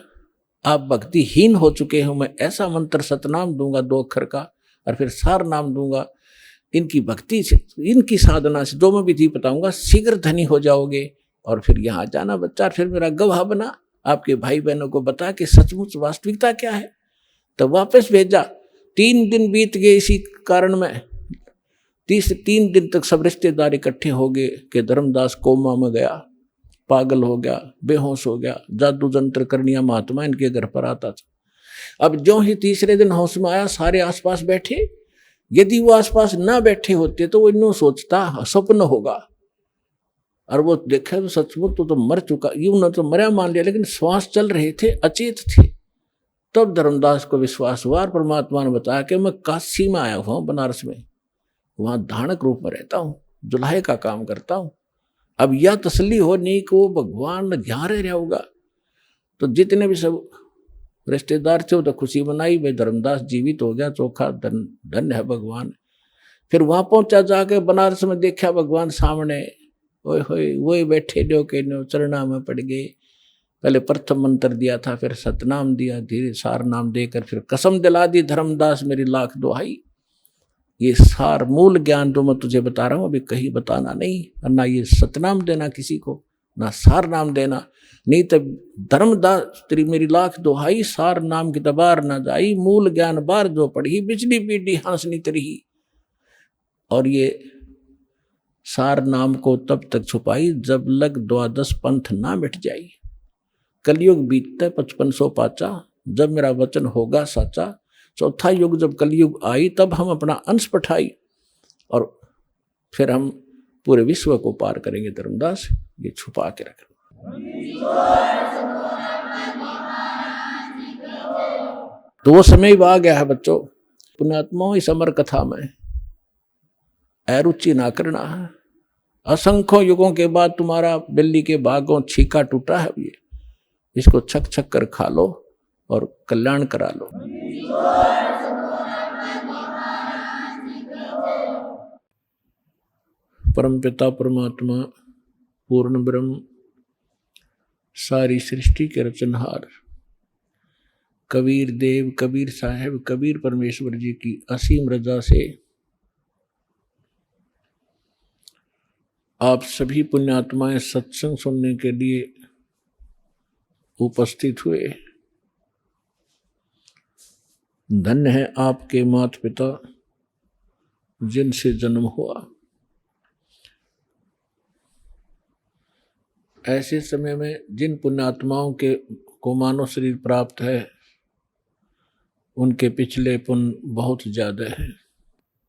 आप भक्तिहीन हो चुके हो। मैं ऐसा मंत्र सतनाम दूंगा 2 अक्षर का, और फिर सार नाम दूंगा, इनकी भक्ति से, इनकी साधना से जो मैं विधि बताऊंगा, शीघ्र धनी हो जाओगे। और फिर यहाँ जाना बच्चा, फिर मेरा गवाह बना, आपके भाई बहनों को बता कि सचमुच वास्तविकता क्या है। तो वापस भेजा। 3 दिन बीत गए इसी कारण में। 3 दिन तक सब रिश्तेदार इकट्ठे हो गए कि धर्मदास कोमा में गया, पागल हो गया, बेहोश हो गया, जादू जंत्र करनिया महात्मा इनके घर पर आता था। अब जो ही तीसरे दिन होश में आया, सारे आसपास बैठे। यदि वो आसपास ना बैठे होते तो वो इन्हों सोचता स्वप्न होगा, और वो देखा तो सचमुच तो मर चुका, ये उन्होंने तो मरा मान लिया, लेकिन श्वास चल रहे थे, अचेत थे। तब धर्मदास को विश्वास हुआ और परमात्मा ने बताया कि मैं काशी में आया हुआ हूं, बनारस में, वहां धानक रूप में रहता हूं, जुल्हे का काम करता हूं। अब यह तसल्ली हो नहीं कि वो भगवान यहाँ रह रहा होगा। तो जितने भी सब रिश्तेदार थे वो तो खुशी मनाई, भाई धर्मदास जीवित हो गया, चोखा धन्य है भगवान। फिर वहां पहुंचा, जाके बनारस में देखा भगवान सामने, ओए होए वही बैठे जो के नो चरणा में पड़ गए। पहले प्रथम मंत्र दिया था, फिर सतनाम दिया, धीरे सार नाम देकर फिर कसम दिला दी, धर्मदास मेरी लाख दुहाई, ये सार मूल ज्ञान जो मैं तुझे बता रहा हूं अभी कहीं बताना नहीं, और ना ये सतनाम देना किसी को, ना सार नाम देना, नहीं तो धर्मदास तेरी मेरी लाख दुहाई, सार नाम की तबार ना जाई, मूल ज्ञान बार जो पढ़ी, बिजली पीटी हंसनी तरही। और ये सार नाम को तब तक छुपाई जब लग द्वादश पंथ ना मिट जाई। कलयुग बीतते 5500 पाचा, जब मेरा वचन होगा साचा। चौथा युग जब कलयुग आई तब हम अपना अंश पठाई और फिर हम पूरे विश्व को पार करेंगे। धर्मदास ये छुपा के रख। तो वो समय भी आ गया है बच्चों। पुण्यात्माओं इस अमर कथा में अरुचि ना करना है। असंख्यों युगों के बाद तुम्हारा बिल्ली के बागों छीका टूटा है, ये इसको छक छक कर खा लो और कल्याण करा लो। परमपिता परमात्मा पूर्ण ब्रह्म सारी सृष्टि के रचनहार कबीर देव, कबीर साहब, कबीर परमेश्वर जी की असीम रजा से आप सभी पुण्यात्माएं सत्संग सुनने के लिए उपस्थित हुए। धन्य है आपके माता पिता जिनसे जन्म हुआ। ऐसे समय में जिन पुण्यात्माओं के को मानव शरीर प्राप्त है उनके पिछले पुण्य बहुत ज्यादा है,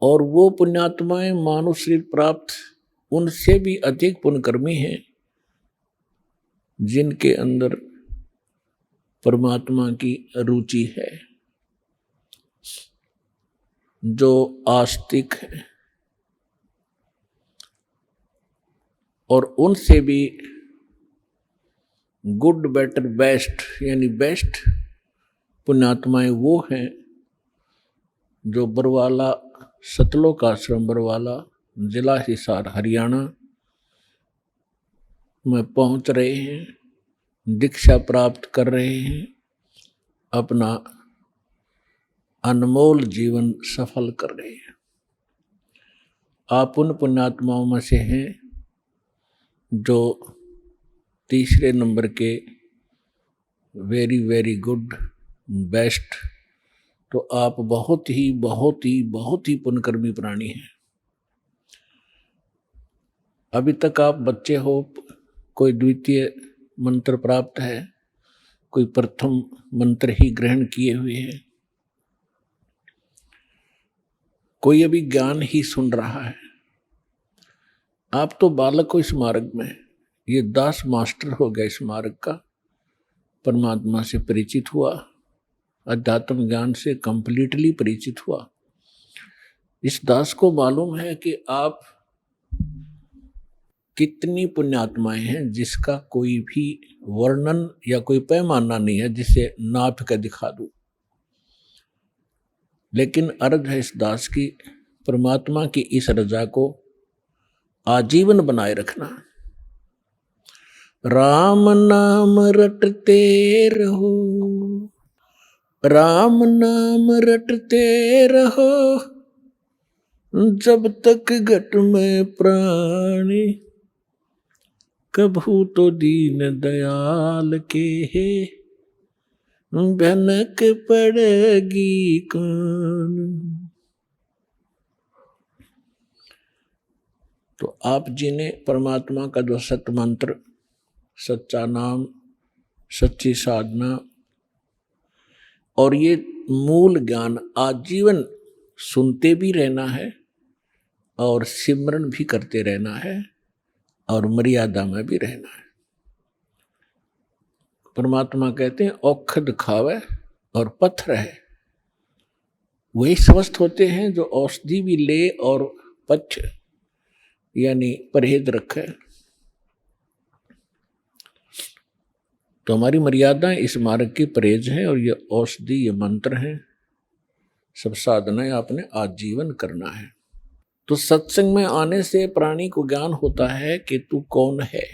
और वो पुण्यात्माएं मानव शरीर प्राप्त उनसे भी अधिक पुण्यकर्मी हैं जिनके अंदर परमात्मा की रुचि है, जो आस्तिक है, और उनसे भी गुड बेटर बेस्ट यानी बेस्ट पुण्यात्माएं वो हैं जो बरवाला सतलोक आश्रम बरवाला जिला हिसार हरियाणा में पहुंच रहे हैं, दीक्षा प्राप्त कर रहे हैं, अपना अनमोल जीवन सफल कर रहे हैं। आप उन पुण्यात्माओं में से हैं जो तीसरे नंबर के वेरी वेरी गुड बेस्ट, तो आप बहुत ही बहुत ही बहुत ही पुण्यकर्मी प्राणी हैं। अभी तक आप बच्चे हो, कोई द्वितीय मंत्र प्राप्त है, कोई प्रथम मंत्र ही ग्रहण किए हुए हैं, कोई अभी ज्ञान ही सुन रहा है। आप तो बालक हो इस मार्ग में, ये दास मास्टर हो गया इस मार्ग का, परमात्मा से परिचित हुआ, अध्यात्म ज्ञान से कंप्लीटली परिचित हुआ। इस दास को मालूम है कि आप कितनी पुण्यात्माएं हैं जिसका कोई भी वर्णन या कोई पैमाना नहीं है जिसे नाप कर दिखा दूं। लेकिन अर्ज है इस दास की परमात्मा की इस रजा को आजीवन बनाए रखना। राम नाम रटते रहो, राम नाम रटते रहो, जब तक घट में प्राणी, कभू तो दीन दयाल के है, भनक पड़ेगी कौन। तो आप जी ने परमात्मा का जो सत मंत्र, सच्चा नाम, सच्ची साधना और ये मूल ज्ञान आजीवन सुनते भी रहना है और सिमरन भी करते रहना है और मर्यादा में भी रहना है। परमात्मा कहते हैं औखद खावे और पत्थर है, वही स्वस्थ होते हैं जो औषधि भी ले और पथ्य यानी परहेज रखे। तो हमारी मर्यादाएं इस मार्ग की परहेज हैं और ये औषधि, ये मंत्र हैं, सब साधनाएं आपने आजीवन करना है। तो सत्संग में आने से प्राणी को ज्ञान होता है कि तू कौन है,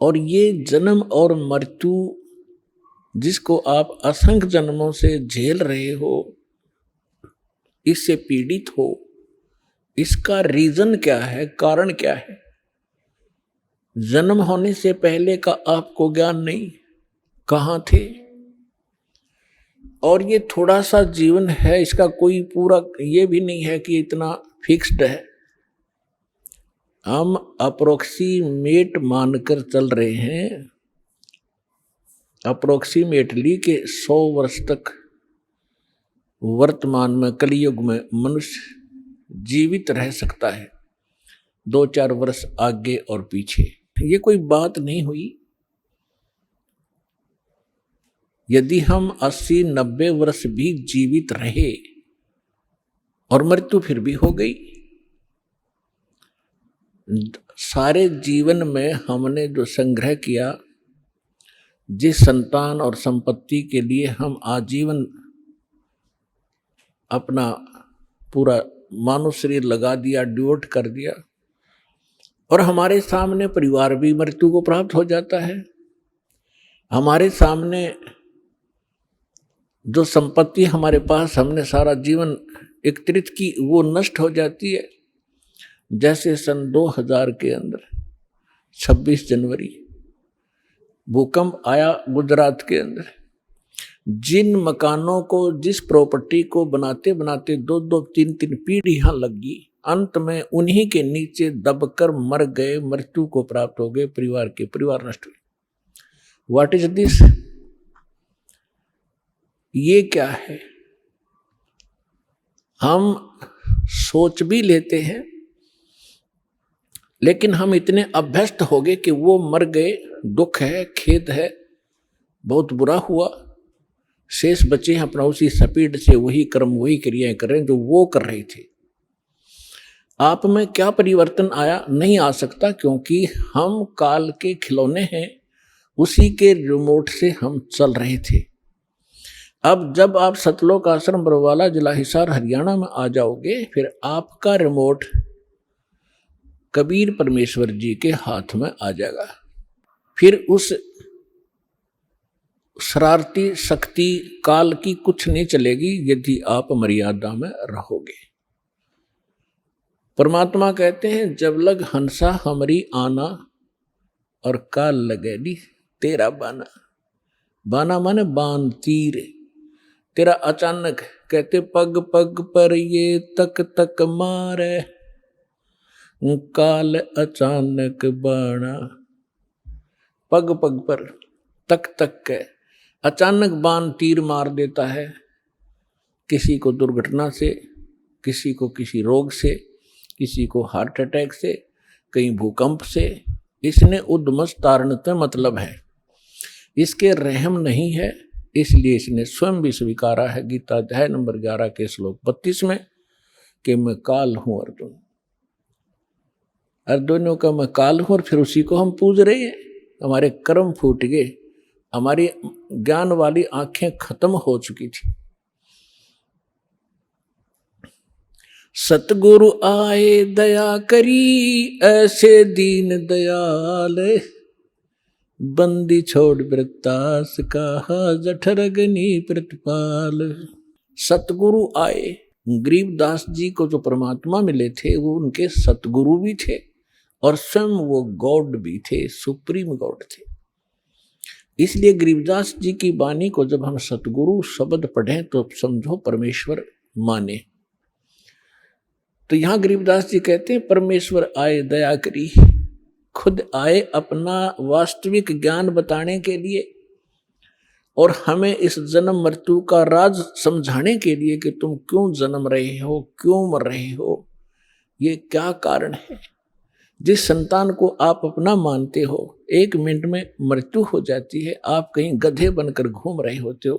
और ये जन्म और मृत्यु जिसको आप असंख्य जन्मों से झेल रहे हो, इससे पीड़ित हो, इसका रीजन क्या है, कारण क्या है? जन्म होने से पहले का आपको ज्ञान नहीं, कहाँ थे? और ये थोड़ा सा जीवन है, इसका कोई पूरा ये भी नहीं है कि इतना फिक्स्ड है। हम अप्रोक्सीमेट मानकर चल रहे हैं, अप्रोक्सीमेटली के 100 वर्ष तक वर्तमान में कलयुग में मनुष्य जीवित रह सकता है, 2-4 वर्ष आगे और पीछे। ये कोई बात नहीं हुई। यदि हम 80-90 वर्ष भी जीवित रहे और मृत्यु फिर भी हो गई, सारे जीवन में हमने जो संग्रह किया, जिस संतान और संपत्ति के लिए हम आजीवन अपना पूरा मानव शरीर लगा दिया, डिवोट कर दिया, और हमारे सामने परिवार भी मृत्यु को प्राप्त हो जाता है। हमारे सामने जो संपत्ति हमारे पास हमने सारा जीवन एकत्रित की, वो नष्ट हो जाती है। जैसे सन 2000 के अंदर 26 जनवरी भूकंप आया गुजरात के अंदर, जिन मकानों को, जिस प्रॉपर्टी को बनाते बनाते 2-2, 3-3 पीढ़ियां लगी, अंत में उन्हीं के नीचे दबकर मर गए, मृत्यु को प्राप्त हो गए, परिवार नष्ट हुए। What is this? ये क्या है? हम सोच भी लेते हैं, लेकिन हम इतने अभ्यस्त हो गए कि वो मर गए, दुख है, खेद है, बहुत बुरा हुआ, शेष बचे हैं अपना उसी स्पीड से वही कर्म, वही क्रियाएं कर रहे हैं जो वो कर रहे थे। आप में क्या परिवर्तन आया? नहीं आ सकता, क्योंकि हम काल के खिलौने हैं, उसी के रिमोट से हम चल रहे थे। अब जब आप सतलोक आश्रम बरवाला जिला हिसार हरियाणा में आ जाओगे, फिर आपका रिमोट कबीर परमेश्वर जी के हाथ में आ जाएगा। फिर उस शरारती शक्ति काल की कुछ नहीं चलेगी यदि आप मर्यादा में रहोगे। परमात्मा कहते हैं, जब लग हंसा हमरी आना, और काल लगे दी तेरा बाना। बाना माने बाण, तीर। तेरा अचानक, कहते पग पग पर ये तक तक मारे, काल अचानक बाणा। पग पग पर, तक तक के अचानक बाण तीर मार देता है, किसी को दुर्घटना से, किसी को किसी रोग से, किसी को हार्ट अटैक से, कहीं भूकंप से। इसने उद्मस तारणते मतलब है, इसके रहम नहीं है, इसलिए इसने स्वयं भी स्वीकारा है गीता अध्याय नंबर 11 के श्लोक 32 में कि मैं काल हूं अर्जुन। अर्जुनों का मैं काल हूं, और फिर उसी को हम पूज रहे हैं। हमारे कर्म फूट गए, हमारी ज्ञान वाली आंखें खत्म हो चुकी थी। सतगुरु आए दया करी, ऐसे दीन दयाल, बंदी छोड़ वृत्तास कहा, जठरगनी प्रतिपाल। सतगुरु आए, गरीबदास जी को जो परमात्मा मिले थे वो उनके सतगुरु भी थे, और स्वयं वो गॉड भी थे, सुप्रीम गॉड थे। इसलिए गरीबदास जी की वाणी को जब हम सतगुरु शब्द पढ़ें तो समझो परमेश्वर माने। तो यहां गरीबदास जी कहते हैं, परमेश्वर आए दया करी, खुद आए अपना वास्तविक ज्ञान बताने के लिए, और हमें इस जन्म मृत्यु का राज समझाने के लिए कि तुम क्यों जन्म रहे हो, क्यों मर रहे हो, ये क्या कारण है। जिस संतान को आप अपना मानते हो, 1 मिनट में मृत्यु हो जाती है, आप कहीं गधे बनकर घूम रहे होते हो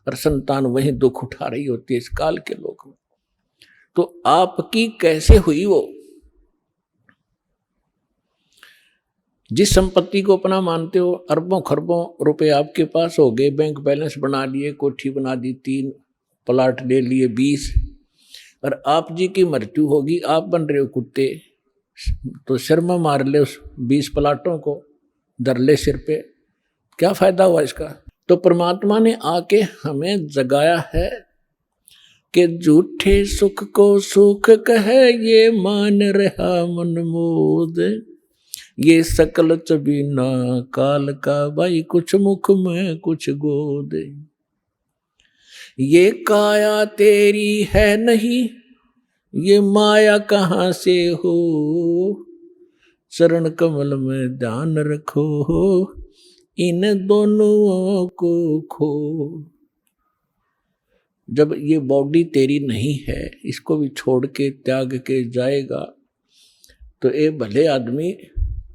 और संतान वहीं दुख उठा रही होती है इस काल के लोक में। तो आपकी कैसे हुई वो? जिस संपत्ति को अपना मानते हो, अरबों खरबों रुपए आपके पास हो गए, बैंक बैलेंस बना लिए, कोठी बना दी, 3 प्लाट ले लिए 20, और आप जी की मृत्यु होगी, आप बन रहे हो कुत्ते, तो सिर में मार ले उस 20 प्लाटों को, धर ले सिर पे, क्या फायदा हुआ इसका? तो परमात्मा ने आके हमें जगाया है कि झूठे सुख को सुख कहे ये मान रहा मन मोद, ये सकल चबीना काल का भाई, कुछ मुख में कुछ गोद, ये काया तेरी है नहीं, ये माया कहाँ से हो, चरण कमल में ध्यान रखो, इन दोनों को खो। जब ये बॉडी तेरी नहीं है, इसको भी छोड़ के त्याग के जाएगा, तो ये भले आदमी,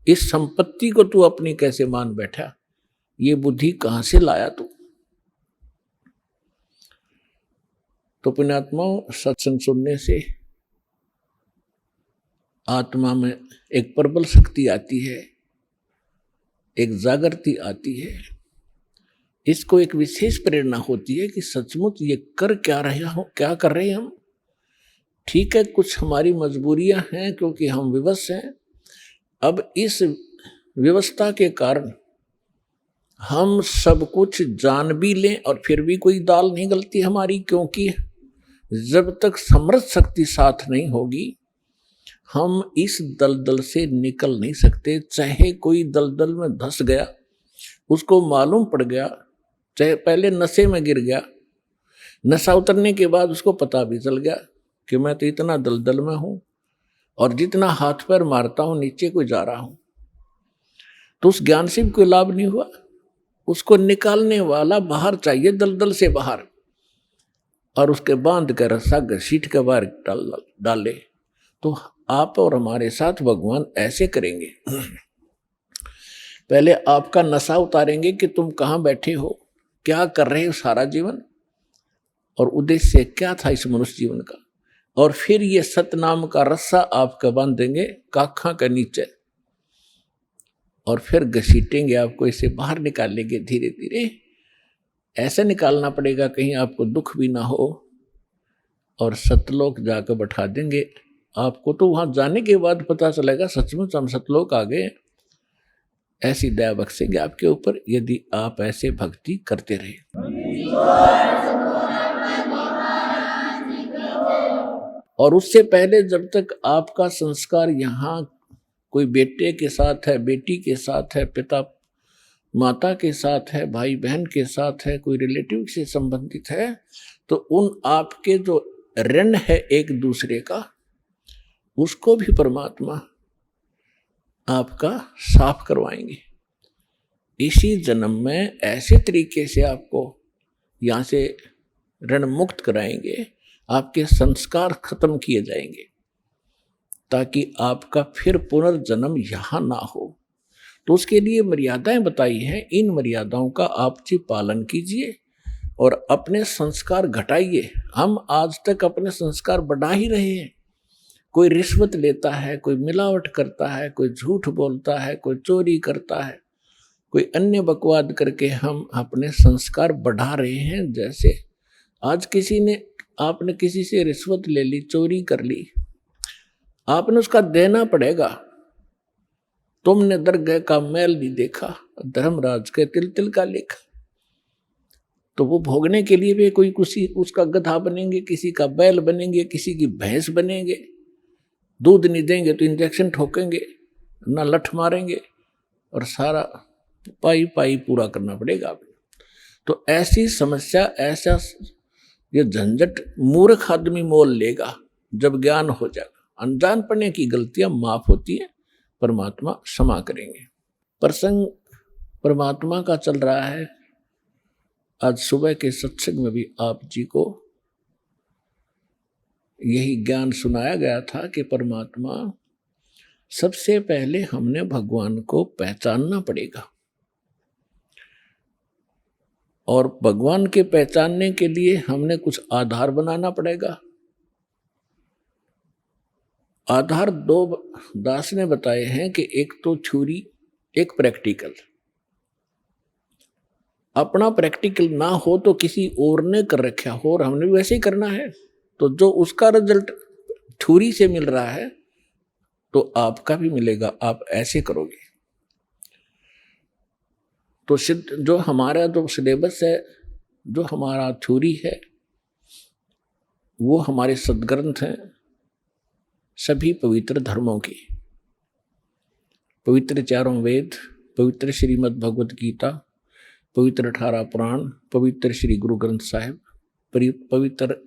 इस संपत्ति को तू अपनी कैसे मान बैठा? ये बुद्धि कहाँ से लाया तू? तो पुण्यात्माओं, सत्संग सुनने से आत्मा में एक प्रबल शक्ति आती है, एक जागृति आती है, इसको एक विशेष प्रेरणा होती है कि सचमुच ये कर क्या रहे हैं हम। ठीक है, कुछ हमारी मजबूरियां हैं क्योंकि हम विवश हैं। अब इस व्यवस्था के कारण हम सब कुछ जान भी लें और फिर भी कोई दाल नहीं गलती हमारी, क्योंकि जब तक समृद्ध शक्ति साथ नहीं होगी हम इस दलदल से निकल नहीं सकते। चाहे कोई दलदल में धंस गया, उसको मालूम पड़ गया, चाहे पहले नशे में गिर गया, नशा उतरने के बाद उसको पता भी चल गया कि मैं तो इतना दलदल में हूं और जितना हाथ पैर मारता हूं नीचे को जा रहा हूं, तो उस ज्ञान से भी कोई लाभ नहीं हुआ। उसको निकालने वाला बाहर चाहिए, दलदल से बाहर, और उसके बांध कर रस्सा घसीट के बाहर डाले। तो आप और हमारे साथ भगवान ऐसे करेंगे, पहले आपका नशा उतारेंगे कि तुम कहाँ बैठे हो, क्या कर रहे हो सारा जीवन, और उद्देश्य क्या था इस मनुष्य जीवन का, और फिर ये सतनाम का रस्सा आपका बांध देंगे काखा के नीचे, और फिर घसीटेंगे आपको, इसे बाहर निकालेंगे धीरे धीरे। ऐसे निकालना पड़ेगा कहीं आपको दुख भी ना हो, और सतलोक जाकर बैठा देंगे आपको। तो वहां जाने के बाद पता चलेगा सचमुच हम सतलोक आ गए। ऐसी दया बख्शेंगे आपके ऊपर यदि आप ऐसे भक्ति करते रहे। और उससे पहले जब तक आपका संस्कार यहाँ कोई बेटे के साथ है, बेटी के साथ है, पिता माता के साथ है, भाई बहन के साथ है, कोई रिलेटिव से संबंधित है, तो उन आपके जो ऋण है एक दूसरे का, उसको भी परमात्मा आपका साफ करवाएंगे। इसी जन्म में ऐसे तरीके से आपको यहाँ से ऋण मुक्त कराएंगे, आपके संस्कार खत्म किए जाएंगे, ताकि आपका फिर पुनर्जन्म यहाँ ना हो। तो उसके लिए मर्यादाएं बताई हैं, इन मर्यादाओं का आप जी पालन कीजिए और अपने संस्कार घटाइए। हम आज तक अपने संस्कार बढ़ा ही रहे हैं। कोई रिश्वत लेता है, कोई मिलावट करता है, कोई झूठ बोलता है, कोई चोरी करता है, कोई अन्य बकवाद करके हम अपने संस्कार बढ़ा रहे हैं। जैसे आज आपने किसी से रिश्वत ले ली, चोरी कर ली, आपने उसका देना पड़ेगा। तुमने दरगाह का मैल नहीं देखा, धर्मराज के तिल तिल का लेखा। तो वो भोगने के लिए भी कोई उसका गधा बनेंगे, किसी का बैल बनेंगे, किसी की भैंस बनेंगे। दूध नहीं देंगे तो इंजेक्शन ठोकेंगे, ना लठ मारेंगे, और सारा पाई पाई पूरा करना पड़ेगा। तो ऐसी समस्या, ऐसा ये झंझट मूर्ख आदमी मोल लेगा जब ज्ञान हो जाएगा। अनजान पड़ने की गलतियां माफ होती है, परमात्मा क्षमा करेंगे। प्रसंग परमात्मा का चल रहा है। आज सुबह के सत्संग में भी आप जी को यही ज्ञान सुनाया गया था कि परमात्मा सबसे पहले हमने भगवान को पहचानना पड़ेगा, और भगवान के पहचानने के लिए हमने कुछ आधार बनाना पड़ेगा। आधार दो दास ने बताए हैं कि एक तो थ्योरी, एक प्रैक्टिकल। अपना प्रैक्टिकल ना हो तो किसी और ने कर रखा हो और हमने भी वैसे ही करना है, तो जो उसका रिजल्ट थ्योरी से मिल रहा है तो आपका भी मिलेगा, आप ऐसे करोगे। तो जो हमारा जो सिलेबस है, जो हमारा थ्योरी है, वो हमारे सदग्रंथ हैं सभी पवित्र धर्मों की, पवित्र चारों वेद, पवित्र श्रीमद् भगवत गीता, पवित्र 18 पुराण, पवित्र श्री गुरु ग्रंथ साहिब, पवित्र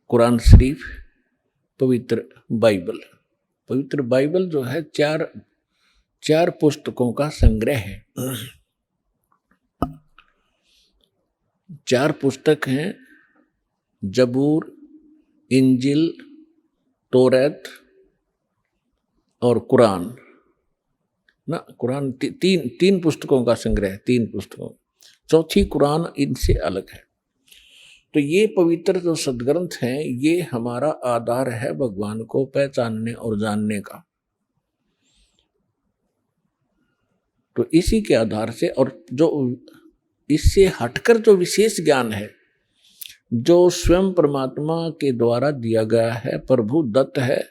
कुरान शरीफ, पवित्र बाइबल। पवित्र बाइबल जो है चार पुस्तकों का संग्रह है। 4 पुस्तक हैं, जबूर, इंजिल, तौरात और कुरान ना। कुरान तीन पुस्तकों का संग्रह है, 3 पुस्तकों, चौथी कुरान इनसे अलग है। तो ये पवित्र जो सदग्रंथ हैं, ये हमारा आधार है भगवान को पहचानने और जानने का। तो इसी के आधार से, और जो इससे हटकर जो विशेष ज्ञान है, जो स्वयं परमात्मा के द्वारा दिया गया है, प्रभु दत्त है,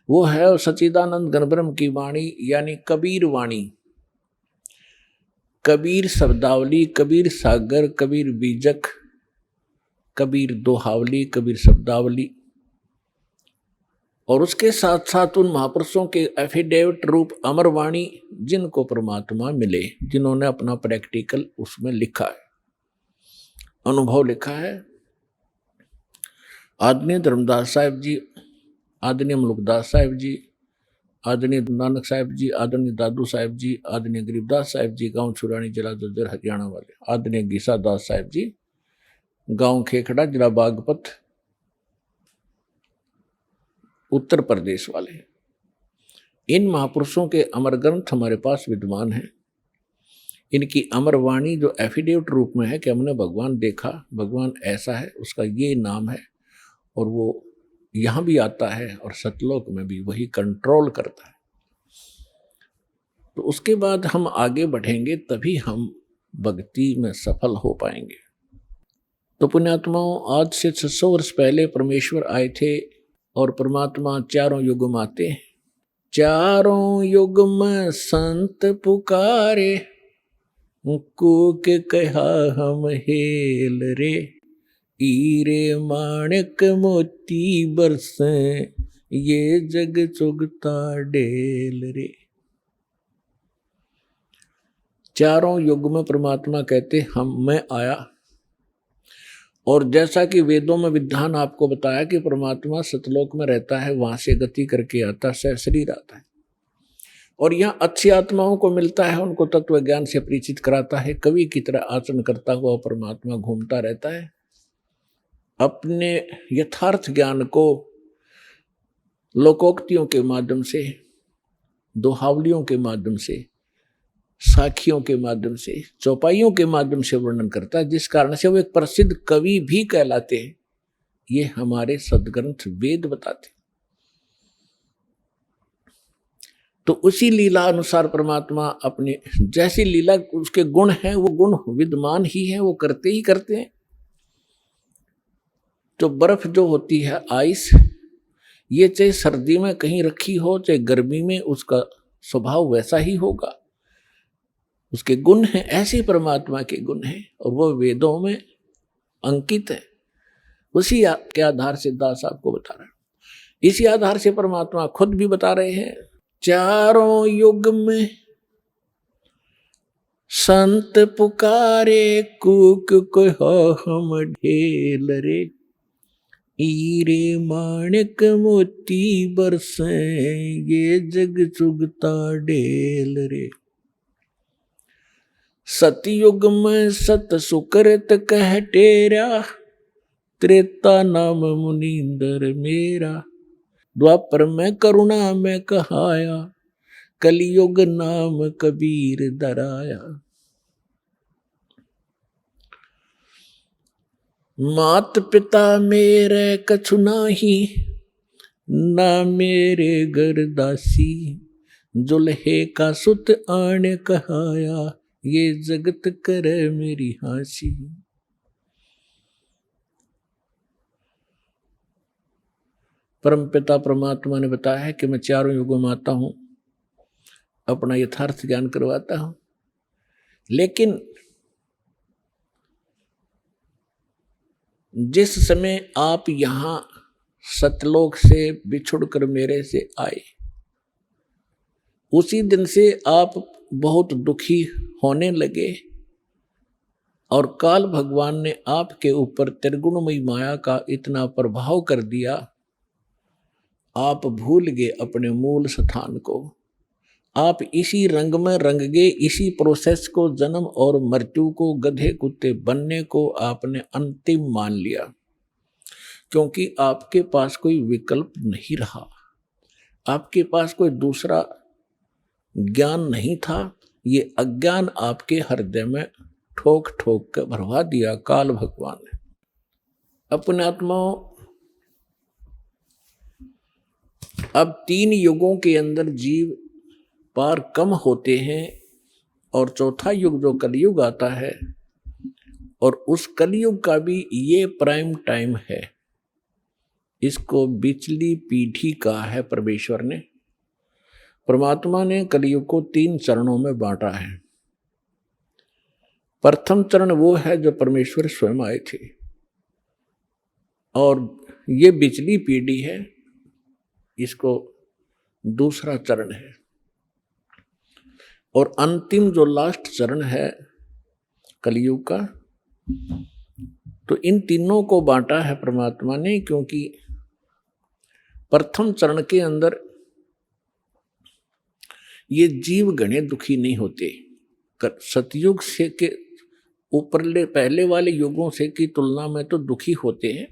वो है सच्चिदानंद घनब्रह्म की वाणी, यानी कबीर वाणी। कबीर शब्दावली, कबीर सागर, कबीर बीजक, कबीर दोहावली, कबीर शब्दावली, और उसके साथ साथ उन महापुरुषों के एफिडेविट रूप अमर वाणी, जिनको परमात्मा मिले, जिन्होंने अपना प्रैक्टिकल उसमें लिखा है, अनुभव लिखा है। आदरणीय धर्मदास साहिब जी, आदरणीय मुलुकदास साहिब जी, आदरणीय नानक साहिब जी, आदरणीय दादू साहिब जी, आदरणीय गरीबदास साहिब जी, गांव छुरानी, जिला जज्जर, हरियाणा वाले, आदरणीय गीसा दास साहिब जी, गांव खेखड़ा, जिला बागपत, उत्तर प्रदेश वाले। इन महापुरुषों के अमर ग्रंथ हमारे पास विद्यमान हैं। इनकी अमर वाणी जो एफिडेविट रूप में है कि हमने भगवान देखा, भगवान ऐसा है, उसका ये नाम है, और वो यहाँ भी आता है और सतलोक में भी वही कंट्रोल करता है। तो उसके बाद हम आगे बढ़ेंगे, तभी हम भक्ति में सफल हो पाएंगे। तो पुण्यात्माओं, आज से 600 वर्ष पहले परमेश्वर आए थे, और परमात्मा चारों युग में आते हैं। चारों युग में संत पुकारे, कूक कहा हम हेल रे, हीरे माणिक मोती बरसे, ये जग चुगता डेल रे। चारों युग में परमात्मा कहते मैं आया, और जैसा कि वेदों में विधान आपको बताया कि परमात्मा सतलोक में रहता है, वहां से गति करके आता है, शरीर आता है, और यहाँ अच्छी आत्माओं को मिलता है, उनको तत्व ज्ञान से परिचित कराता है। कवि की तरह आचरण करता हुआ परमात्मा घूमता रहता है, अपने यथार्थ ज्ञान को लोकोक्तियों के माध्यम से, दोहावलियों के माध्यम से, साखियों के माध्यम से, चौपाइयों के माध्यम से वर्णन करता है, जिस कारण से वो एक प्रसिद्ध कवि भी कहलाते हैं। ये हमारे सदग्रंथ वेद बताते। तो उसी लीला अनुसार परमात्मा अपने जैसी लीला, उसके गुण हैं, वो गुण विद्यमान ही हैं, वो करते ही करते हैं। तो बर्फ जो होती है, आइस, ये चाहे सर्दी में कहीं रखी हो, चाहे गर्मी में, उसका स्वभाव वैसा ही होगा। उसके गुण हैं, ऐसे परमात्मा के गुण हैं, और वो वेदों में अंकित है। उसी के आधार से दास आपको बता रहा है। इसी आधार से परमात्मा खुद भी बता रहे हैं, चारों युग में संत पुकारे, कूक कहा हम ढेल रे, हीरे माणिक मोती बरसे, ये जग चुगता डेल रे। सतयुग में सत सुकृत कह टेरा, त्रेता नाम मुनींदर मेरा, द्वापर में करुणा में कहाया, कलयुग नाम कबीर दराया। मात पिता मेरे कछु नाही, ना मेरे घर दासी, जुल्हे का सुत आने कहाया, ये जगत करे मेरी हासी। परम पिता परमात्मा ने बताया है कि मैं चारों युगों में आता हूं, अपना यथार्थ ज्ञान करवाता हूं, लेकिन जिस समय आप यहां सतलोक से बिछुड़कर मेरे से आए, उसी दिन से आप बहुत दुखी होने लगे और काल भगवान ने आपके ऊपर त्रिगुणमयी माया का इतना प्रभाव कर दिया, आप भूल गए अपने मूल स्थान को। आप इसी रंग में रंग गए, इसी प्रोसेस को, जन्म और मृत्यु को, गधे कुत्ते बनने को आपने अंतिम मान लिया, क्योंकि आपके पास कोई विकल्प नहीं रहा, आपके पास कोई दूसरा ज्ञान नहीं था। ये अज्ञान आपके हृदय में ठोक ठोक कर भरवा दिया काल भगवान ने। अपने आत्माओं, अब 3 युगों के अंदर जीव पार कम होते हैं और चौथा युग जो कलयुग आता है, और उस कलयुग का भी ये प्राइम टाइम है। इसको बिचली पीढ़ी कहा है परमेश्वर ने। परमात्मा ने कलयुग को 3 चरणों में बांटा है। प्रथम चरण वो है जो परमेश्वर स्वयं आए थे, और ये बिचली पीढ़ी है, इसको दूसरा चरण है। और अंतिम जो लास्ट चरण है कलयुग का, तो इन तीनों को बांटा है परमात्मा ने, क्योंकि प्रथम चरण के अंदर ये जीव घने दुखी नहीं होते। सतयुग से के ऊपरले पहले वाले युगों से की तुलना में तो दुखी होते हैं,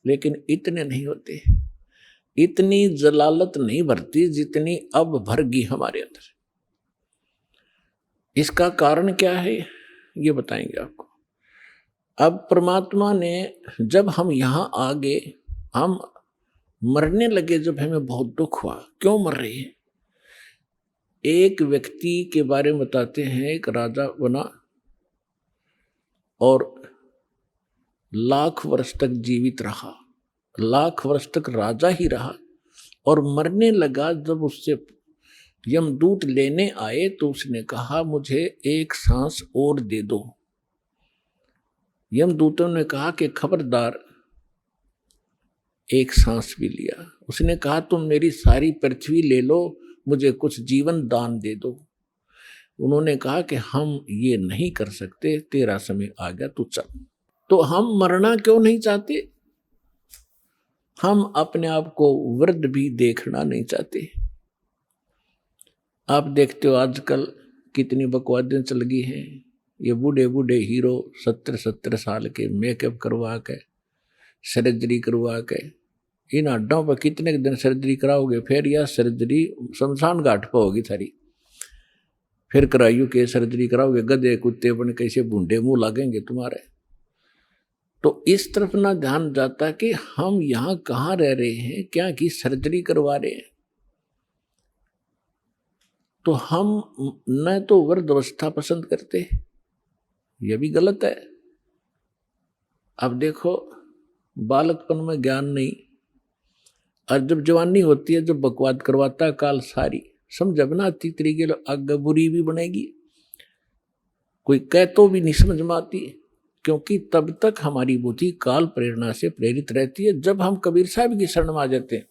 लेकिन इतने नहीं होते, इतनी जलालत नहीं भरती जितनी अब भरगी हमारे अंदर। इसका कारण क्या है ये बताएंगे आपको। अब परमात्मा ने, जब हम यहां आ गए, हम मरने लगे, जब हमें बहुत दुख हुआ। क्यों मर रहे हैं? एक व्यक्ति के बारे में बताते हैं, एक राजा बना और लाख वर्ष तक जीवित रहा, लाख वर्ष तक राजा ही रहा, और मरने लगा। जब उससे यमदूत लेने आए तो उसने कहा, मुझे एक सांस और दे दो। यमदूतों ने कहा कि खबरदार, एक सांस भी लिया। उसने कहा, तुम मेरी सारी पृथ्वी ले लो, मुझे कुछ जीवन दान दे दो। उन्होंने कहा कि हम ये नहीं कर सकते, तेरा समय आ गया, तू चल। तो हम मरना क्यों नहीं चाहते? हम अपने आप को वृद्ध भी देखना नहीं चाहते। आप देखते हो आजकल कितनी बकवादें चल गई हैं। ये बूढ़े बूढ़े हीरो 70-70 साल के मेकअप करवा के, सर्जरी करवा के, इन हड्डों पर कितने दिन सर्जरी कराओगे? फिर यह सर्जरी शमशान घाट पर होगी थारी। फिर कराइयो के सर्जरी कराओगे, गधे कुत्ते बन कैसे बूढ़े मुंह लगेंगे तुम्हारे। तो इस तरफ ना ध्यान जाता कि हम यहाँ कहाँ रह रहे हैं, क्या की सर्जरी करवा रहे हैं। तो हम न तो वृद्धावस्था पसंद करते, यह भी गलत है। अब देखो, बालकपन में ज्ञान नहीं, और जब जवानी होती है, जब बकवाद करवाता काल सारी समझ बना आती तरीके आगे बुरी भी बनेगी, कोई कह तो भी नहीं समझ में आती, क्योंकि तब तक हमारी बुद्धि काल प्रेरणा से प्रेरित रहती है। जब हम कबीर साहब की शरण में आ जाते हैं,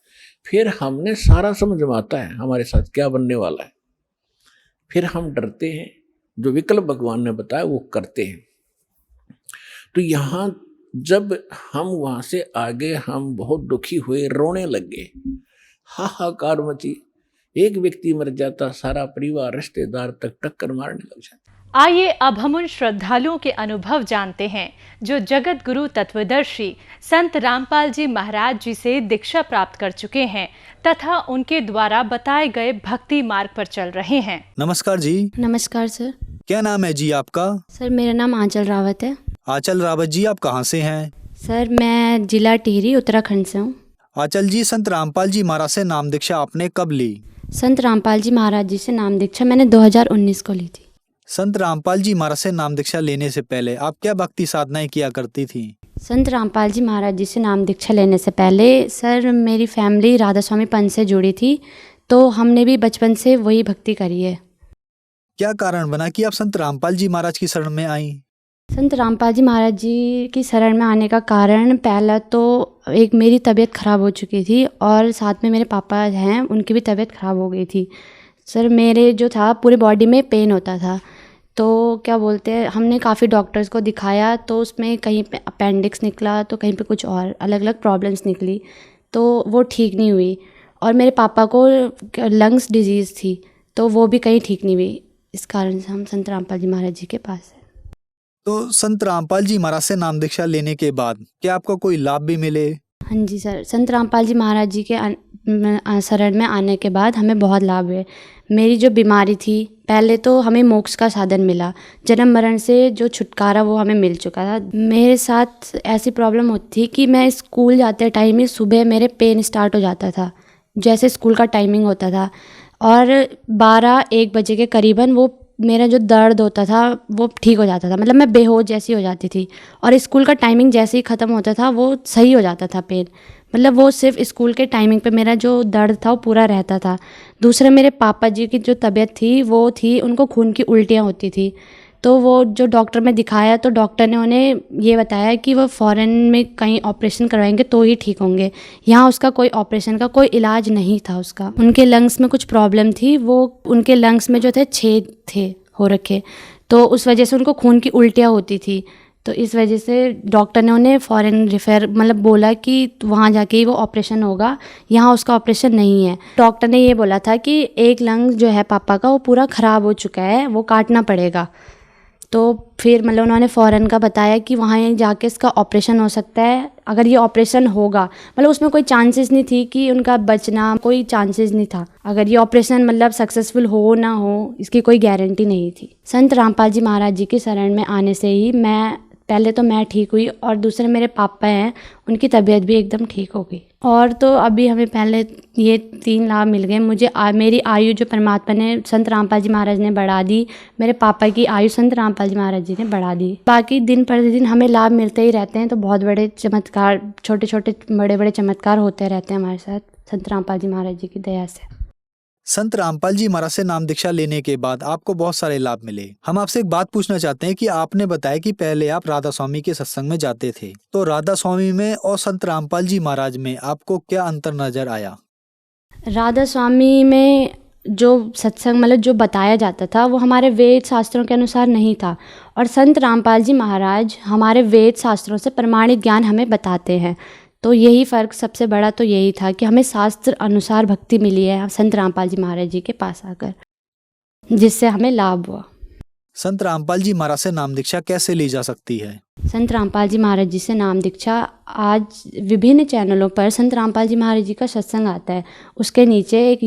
फिर हमने सारा समझ में आता है हमारे साथ क्या बनने वाला है। फिर हम डरते हैं, जो विकल्प भगवान ने बताया वो करते हैं। तो यहाँ जब हम वहां से आगे, हम बहुत दुखी हुए, रोने लगे, हाहाकार मची। एक व्यक्ति मर जाता, सारा परिवार रिश्तेदार तक टक्कर मारने लग जाता। आइए अब हम उन श्रद्धालुओं के अनुभव जानते हैं जो जगत गुरु तत्वदर्शी संत रामपाल जी महाराज जी से दीक्षा प्राप्त कर चुके हैं तथा उनके द्वारा बताए गए भक्ति मार्ग पर चल रहे हैं। नमस्कार जी। नमस्कार सर। क्या नाम है जी आपका? सर मेरा नाम आंचल रावत है। आंचल रावत जी, आप कहाँ से हैं? सर मैं जिला टिहरी उत्तराखंड से हूँ। आंचल जी, संत रामपाल जी महाराज से नाम दीक्षा आपने कब ली? संत रामपाल जी महाराज जी से नाम दीक्षा मैंने 2019 को ली थी। संत रामपाल जी महाराज से नाम दीक्षा लेने से पहले आप क्या भक्ति साधनाएं किया करती थी? संत रामपाल जी महाराज जी से नाम दीक्षा लेने से पहले सर मेरी फैमिली राधा स्वामी पंथ से जुड़ी थी, तो हमने भी बचपन से वही भक्ति करी है। क्या कारण बना कि आप संत रामपाल जी महाराज की शरण में आई? संत रामपाल जी महाराज जी की शरण में आने का कारण पहला तो एक मेरी तबीयत ख़राब हो चुकी थी और साथ में मेरे पापा हैं, उनकी भी तबीयत ख़राब हो गई थी। सर मेरे जो था पूरे बॉडी में पेन होता था, तो क्या बोलते हैं, हमने काफ़ी डॉक्टर्स को दिखाया तो उसमें कहीं पे अपेंडिक्स निकला तो कहीं पे कुछ और अलग अलग प्रॉब्लम्स निकली, तो वो ठीक नहीं हुई। और मेरे पापा को लंग्स डिजीज़ थी तो वो भी कहीं ठीक नहीं हुई। इस कारण से हम संत रामपाल जी महाराज जी के पास हैं। तो संत रामपाल जी महाराज से नाम दीक्षा लेने के बाद क्या आपको कोई लाभ भी मिले? हाँ जी सर, संत रामपाल जी महाराज जी के शरण में आने के बाद हमें बहुत लाभ हुए। मेरी जो बीमारी थी, पहले तो हमें मोक्ष का साधन मिला, जन्म मरण से जो छुटकारा वो हमें मिल चुका था। मेरे साथ ऐसी प्रॉब्लम होती थी कि मैं स्कूल जाते टाइम ही सुबह मेरे पेन स्टार्ट हो जाता था, जैसे स्कूल का टाइमिंग होता था, और 12-1 बजे के करीबन वो मेरा जो दर्द होता था वो ठीक हो जाता था, मतलब मैं बेहोश जैसी हो जाती थी। और स्कूल का टाइमिंग जैसे ही ख़त्म होता था वो सही हो जाता था पेन, मतलब वो सिर्फ स्कूल के टाइमिंग पे मेरा जो दर्द था वो पूरा रहता था। दूसरा, मेरे पापा जी की जो तबीयत थी वो थी, उनको खून की उल्टियाँ होती थी, तो वो जो डॉक्टर में दिखाया तो डॉक्टर ने उन्हें ये बताया कि वो फ़ॉरेन में कहीं ऑपरेशन करवाएंगे तो ही ठीक होंगे, यहाँ उसका कोई ऑपरेशन का कोई इलाज नहीं था उसका। उनके लंग्स में कुछ प्रॉब्लम थी, वो उनके लंग्स में जो थे छेद थे हो रखे, तो उस वजह से उनको खून की उल्टियाँ होती थी। तो इस वजह से डॉक्टर ने उन्हें फ़ॉरेन रेफ़र मतलब बोला कि वहाँ जाके ही वो ऑपरेशन होगा, यहाँ उसका ऑपरेशन नहीं है। डॉक्टर ने ये बोला था कि एक लंग जो है पापा का वो पूरा ख़राब हो चुका है, वो काटना पड़ेगा। तो फिर मतलब उन्होंने फ़ॉरेन का बताया कि वहाँ जाके इसका ऑपरेशन हो सकता है। अगर ये ऑपरेशन होगा, मतलब उसमें कोई चांसेस नहीं थी कि उनका बचना, कोई चांसेस नहीं था। अगर ये ऑपरेशन मतलब सक्सेसफुल हो ना हो, इसकी कोई गारंटी नहीं थी। संत रामपाल जी महाराज जी की शरण में आने से ही पहले तो मैं ठीक हुई, और दूसरे मेरे पापा हैं, उनकी तबीयत भी एकदम ठीक हो गई। और तो अभी हमें पहले ये 3 लाभ मिल गए। मुझे मेरी आयु जो परमात्मा ने, संत रामपाल जी महाराज ने बढ़ा दी, मेरे पापा की आयु संत रामपाल जी महाराज जी ने बढ़ा दी। बाकी दिन प्रतिदिन हमें लाभ मिलते ही रहते हैं, तो बहुत बड़े चमत्कार, छोटे छोटे बड़े बड़े चमत्कार होते रहते हैं हमारे साथ संत रामपाल जी महाराज जी की दया से। संत रामपाल जी महाराज से नाम दीक्षा लेने के बाद आपको बहुत सारे लाभ मिले। हम आपसे एक बात पूछना चाहते हैं कि आपने बताया कि पहले आप राधा स्वामी के सत्संग में जाते थे, तो राधा स्वामी में और संत रामपाल जी महाराज में आपको क्या अंतर नजर आया? राधा स्वामी में जो सत्संग मतलब जो बताया जाता था वो हमारे वेद शास्त्रों के अनुसार नहीं था, और संत रामपाल जी महाराज हमारे वेद शास्त्रों से प्रमाणित ज्ञान हमें बताते हैं। तो यही फ़र्क सबसे बड़ा तो यही था कि हमें शास्त्र अनुसार भक्ति मिली है संत रामपाल जी महाराज जी के पास आकर, जिससे हमें लाभ हुआ। संत रामपाल जी महाराज से नाम दीक्षा कैसे ली जा सकती है? संत रामपाल जी महाराज जी से नाम दीक्षा आज विभिन्न चैनलों पर संत रामपाल जी महाराज जी का सत्संग आता है, उसके नीचे एक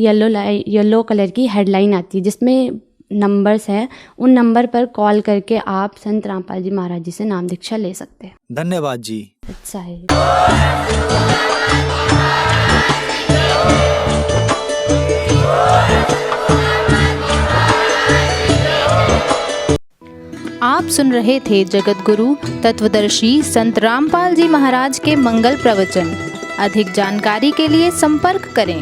येलो कलर की हेडलाइन आती है जिसमें नंबर्स हैं। उन नंबर पर कॉल करके आप संत रामपाल जी महाराज जी से नाम दीक्षा ले सकते हैं। धन्यवाद जी। अच्छा है। आप सुन रहे थे जगत गुरु तत्वदर्शी संत रामपाल जी महाराज के मंगल प्रवचन। अधिक जानकारी के लिए संपर्क करें